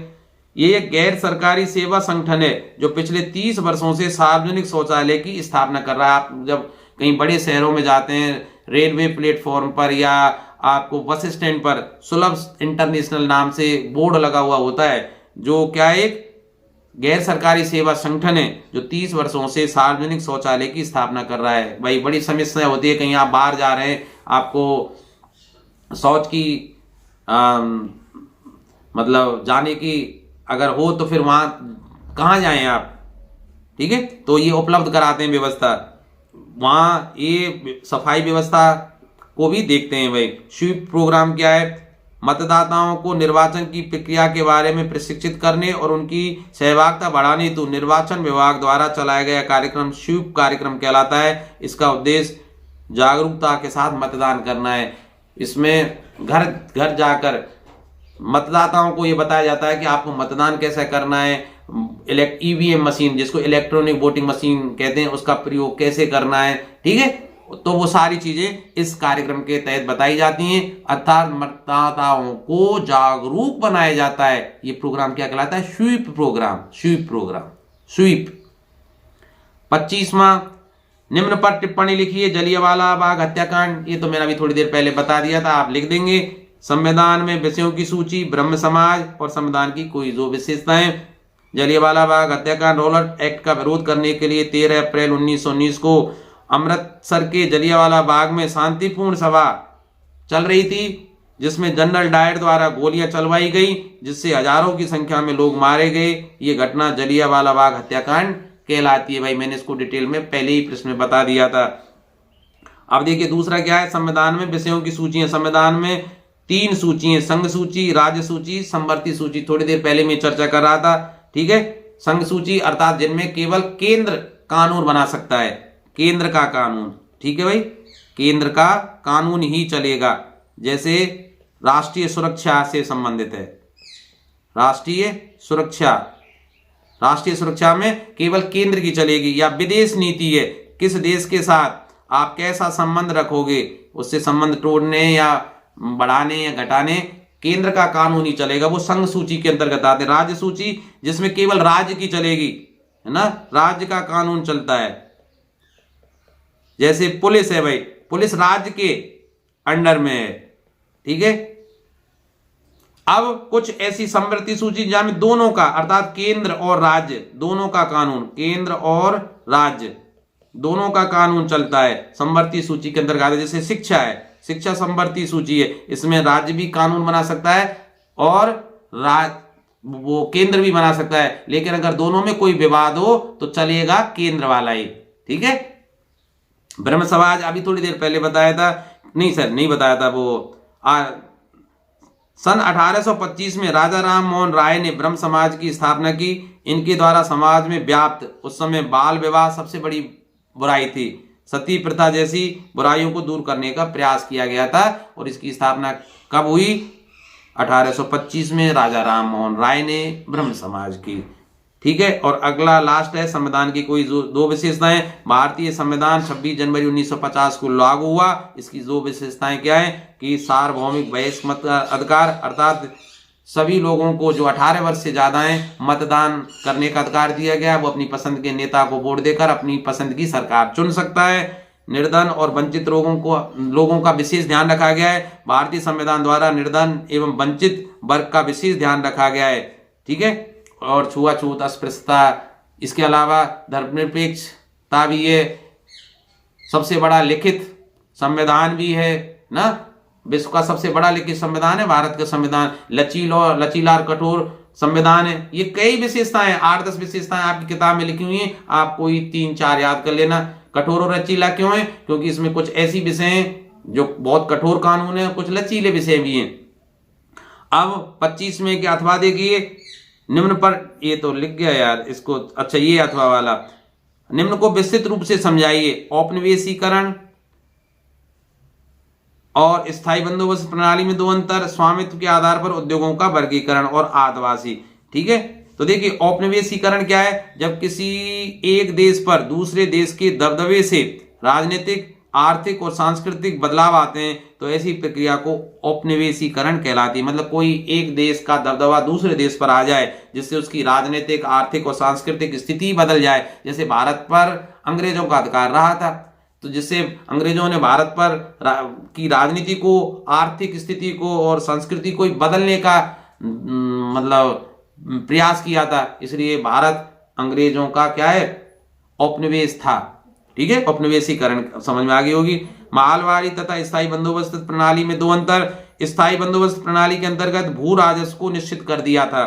ये एक गैर सरकारी सेवा संगठन है जो पिछले 30 वर्षों से सार्वजनिक शौचालय की स्थापना कर रहा है। आप जब कहीं बड़े शहरों में जाते हैं, रेलवे प्लेटफॉर्म पर या आपको बस स्टैंड पर सुलभ इंटरनेशनल नाम से बोर्ड लगा हुआ होता है, जो क्या एक गैर सरकारी सेवा संगठन है जो 30 वर्षों से सार्वजनिक शौचालय की स्थापना कर रहा है। भाई बड़ी समस्या होती है, कहीं आप बाहर जा रहे हैं, आपको शौच की मतलब जाने की अगर हो तो फिर वहां कहाँ जाएं आप, ठीक है। तो ये उपलब्ध कराते हैं व्यवस्था, वहां ये सफाई व्यवस्था को भी देखते हैं। भाई स्वीप प्रोग्राम क्या है, मतदाताओं को निर्वाचन की प्रक्रिया के बारे में प्रशिक्षित करने और उनकी सहभागिता बढ़ाने हेतु निर्वाचन विभाग द्वारा चलाया गया कार्यक्रम स्वीप कार्यक्रम कहलाता है। इसका उद्देश्य जागरूकता के साथ मतदान करना है। इसमें घर घर जाकर मतदाताओं को ये बताया जाता है कि आपको मतदान कैसे करना है, ईवीएम मशीन जिसको इलेक्ट्रॉनिक वोटिंग मशीन कहते हैं उसका प्रयोग कैसे करना है, ठीक है। तो वो सारी चीजें इस कार्यक्रम के तहत बताई जाती हैं, अर्थात मतदाताओं को जागरूक बनाया जाता है। ये प्रोग्राम क्या कहलाता है, sweep program. Sweep program, sweep. 25वां, निम्न पर टिप्पणी लिखिए, जलियांवाला बाग हत्याकांड। ये तो मैंने अभी थोड़ी देर पहले बता दिया था, आप लिख देंगे। संविधान में विषयों की सूची, ब्रह्म समाज और संविधान की कोई जो विशेषताएं। जलियांवाला बाग हत्याकांड रॉलेट एक्ट का विरोध करने के लिए 13 अप्रैल 1919 को अमृतसर के जलियांवाला बाग में शांतिपूर्ण सभा चल रही थी, जिसमें जनरल डायर द्वारा गोलियां चलवाई गई, जिससे हजारों की संख्या में लोग मारे गए। ये घटना जलियांवाला बाग हत्याकांड कहलाती है। भाई मैंने इसको डिटेल में पहले ही प्रश्न में बता दिया था। अब देखिए दूसरा क्या है, संविधान में विषयों की सूची है। संविधान में 3 सूची है, संघ सूची, राज्य सूची, समवर्ती सूची। थोड़ी देर पहले मैं चर्चा कर रहा था, ठीक है। संघ सूची अर्थात जिनमें केवल केंद्र कानून बना सकता है, केंद्र का कानून, ठीक है भाई, केंद्र का कानून ही चलेगा। जैसे राष्ट्रीय सुरक्षा से संबंधित है, राष्ट्रीय सुरक्षा, राष्ट्रीय सुरक्षा में केवल केंद्र की चलेगी। या विदेश नीति है, किस देश के साथ आप कैसा संबंध रखोगे, उससे संबंध तोड़ने या बढ़ाने या घटाने केंद्र का कानून ही चलेगा, वो संघ सूची के अंतर्गत आते हैं। राज्य सूची जिसमें केवल राज्य की चलेगी, है ना, राज्य का कानून चलता है। जैसे पुलिस है भाई, पुलिस राज्य के अंडर में है, ठीक है। अब कुछ ऐसी समवर्ती सूची जहां में दोनों का अर्थात केंद्र और राज्य दोनों का कानून, केंद्र और राज्य दोनों का कानून चलता है, समवर्ती सूची के अंतर्गत है। जैसे शिक्षा है, शिक्षा समवर्ती सूची है, इसमें राज्य भी कानून बना सकता है और वो केंद्र भी बना सकता है, लेकिन अगर दोनों में कोई विवाद हो तो चलेगा केंद्र वाला ही, ठीक है। ब्रह्म समाज अभी थोड़ी देर पहले बताया था, नहीं सर नहीं बताया था, वो सन 1825 में राजा राम मोहन राय ने ब्रह्म समाज की स्थापना की। इनके द्वारा समाज में व्याप्त उस समय बाल विवाह सबसे बड़ी बुराई थी, सती प्रथा जैसी बुराइयों को दूर करने का प्रयास किया गया था। और इसकी स्थापना कब हुई, 1825 में राजा राम मोहन राय ने ब्रह्म समाज की, ठीक है। और अगला लास्ट है, संविधान की कोई 2 विशेषताएं। भारतीय संविधान 26 जनवरी 1950 को लागू हुआ। इसकी 2 विशेषताएं क्या है कि सार्वभौमिक वयस्क मत अधिकार अर्थात सभी लोगों को जो 18 वर्ष से ज्यादा हैं मतदान करने का अधिकार दिया गया। वो अपनी पसंद के नेता को वोट देकर अपनी पसंद की सरकार चुन सकता है। निर्धन और वंचित लोगों का विशेष ध्यान रखा गया है। भारतीय संविधान द्वारा निर्धन एवं वंचित वर्ग का विशेष ध्यान रखा गया है, ठीक है। और छुआछूत, अस्पृश्यता, इसके अलावा धर्मनिरपेक्षता भी है। सबसे बड़ा लिखित संविधान भी है ना, विश्व का सबसे बड़ा लिखित संविधान है भारत का संविधान। लचीला और कठोर संविधान है। ये कई विशेषताएं, 8-10 विशेषताएं आपकी किताब में लिखी हुई हैं, आप कोई 3-4 याद कर लेना। कठोर और लचीला क्यों है, क्योंकि इसमें कुछ ऐसी विषय हैं जो बहुत कठोर कानून है, कुछ लचीले विषय भी हैं। अब 25 में क्या अथवा देखिए, निम्न पर, ये तो लिख गया यार इसको, अच्छा ये अथवा वाला, निम्न को विस्तृत रूप से समझाइए। औपनिवेशीकरण और स्थायी बंदोबस्त प्रणाली में 2 अंतर, स्वामित्व के आधार पर उद्योगों का वर्गीकरण और आदिवासी, ठीक है। तो देखिए औपनिवेशीकरण क्या है, जब किसी एक देश पर दूसरे देश के दबदबे से राजनीतिक, आर्थिक और सांस्कृतिक बदलाव आते हैं तो ऐसी प्रक्रिया को औपनिवेशीकरण कहलाती है। मतलब कोई एक देश का दबदबा दूसरे देश पर आ जाए जिससे उसकी राजनीतिक, आर्थिक और सांस्कृतिक स्थिति बदल जाए। जैसे भारत पर अंग्रेजों का अधिकार रहा था तो जिससे अंग्रेजों ने भारत पर की राजनीति को, आर्थिक स्थिति को और संस्कृति को बदलने का मतलब प्रयास किया था। इसलिए भारत अंग्रेजों का क्या है, औपनिवेश था। ठीक है, औपनिवेशीकरण समझ में आ गई होगी। माहलवारी तथा स्थायी बंदोबस्त प्रणाली में दो अंतर। स्थायी बंदोबस्त प्रणाली के अंतर्गत भू राजस्व को निश्चित कर दिया था,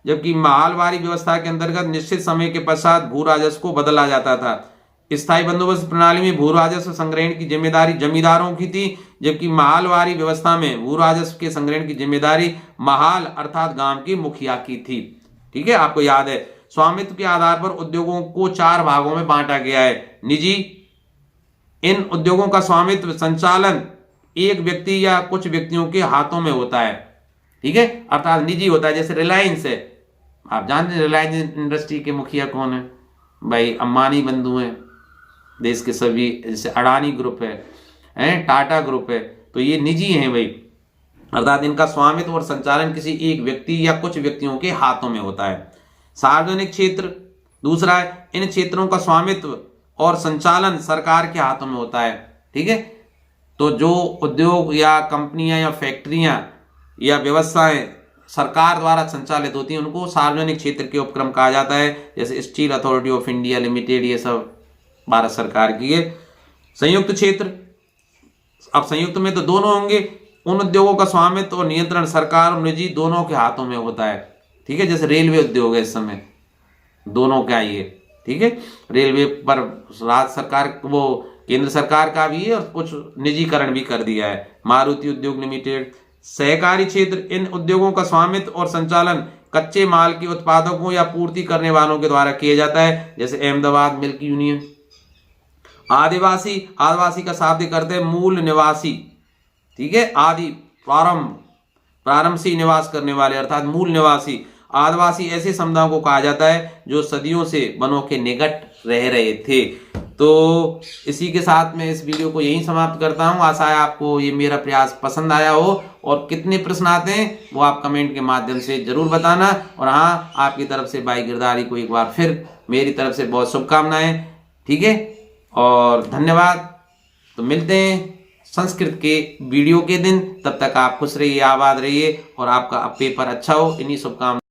जबकि माहलवारी व्यवस्था के अंतर्गत निश्चित समय के पश्चात भू राजस्व को बदला जाता था। स्थायी बंदोबस्त प्रणाली में भू राजस्व संग्रहण की जिम्मेदारी जमींदारों की थी, जबकि माहलवारी व्यवस्था में भू राजस्व के संग्रहण की जिम्मेदारी महाल अर्थात गांव के मुखिया की थी। ठीक है, आपको याद है। स्वामित्व के आधार पर उद्योगों को 4 भागों में बांटा गया है। निजी, इन उद्योगों का स्वामित्व संचालन एक व्यक्ति या कुछ व्यक्तियों के हाथों में होता है। ठीक है, अर्थात निजी होता है। जैसे रिलायंस है, आप जानते हैं रिलायंस इंडस्ट्री के मुखिया कौन है? भाई अंबानी बंधु हैं, देश के सभी। जैसे अडानी ग्रुप है, टाटा ग्रुप है, तो ये निजी हैं भाई, अर्थात इनका स्वामित्व और संचालन किसी एक व्यक्ति या कुछ व्यक्तियों के हाथों में होता है। सार्वजनिक क्षेत्र दूसरा है, इन क्षेत्रों का स्वामित्व और संचालन सरकार के हाथों में होता है। ठीक है, तो जो उद्योग या कंपनियां या फैक्ट्रियां या व्यवसाय सरकार द्वारा संचालित होती हैं उनको सार्वजनिक क्षेत्र के उपक्रम कहा जाता है। जैसे steel authority of India limited, ये सब भारत सरकार की है। संयुक्त क्षेत्र, अब संयुक्त में तो दोनों होंगे। उन उद्योगों का स्वामित्व और नियंत्रण सरकार और निजी दोनों के हाथों में होता है। ठीक है, जैसे रेलवे उद्योग है इस समय, दोनों का ही है। ठीक है, रेलवे पर राज्य सरकार, वो केंद्र सरकार का भी है और कुछ निजीकरण भी कर दिया है। मारुति उद्योग लिमिटेड। सहकारी क्षेत्र, इन उद्योगों का स्वामित्व और संचालन कच्चे माल के उत्पादकों या पूर्ति करने वालों के द्वारा किया जाता है। जैसे अहमदाबाद मिल्क यूनियन। आदिवासी, आदिवासी का शाब्दिक अर्थ है मूल निवासी। ठीक है, आदि प्रारंभ से निवास करने वाले अर्थात मूल निवासी। आदिवासी ऐसे समुदायों को कहा जाता है जो सदियों से वनों के निकट रह रहे थे। तो इसी के साथ मैं इस वीडियो को यहीं समाप्त करता हूं। आशा है आपको ये मेरा प्रयास पसंद आया हो, और कितने प्रश्न आते हैं वो आप कमेंट के माध्यम से जरूर बताना। और हाँ, आपकी तरफ से भाई गिरधारी को एक बार फिर मेरी तरफ से बहुत शुभकामनाएं। ठीक है, और धन्यवाद। तो मिलते हैं संस्कृत के वीडियो के दिन, तब तक आप खुश रहिए, आबाद रहिए और आपका पेपर अच्छा हो, इन्हीं शुभकामनाएं।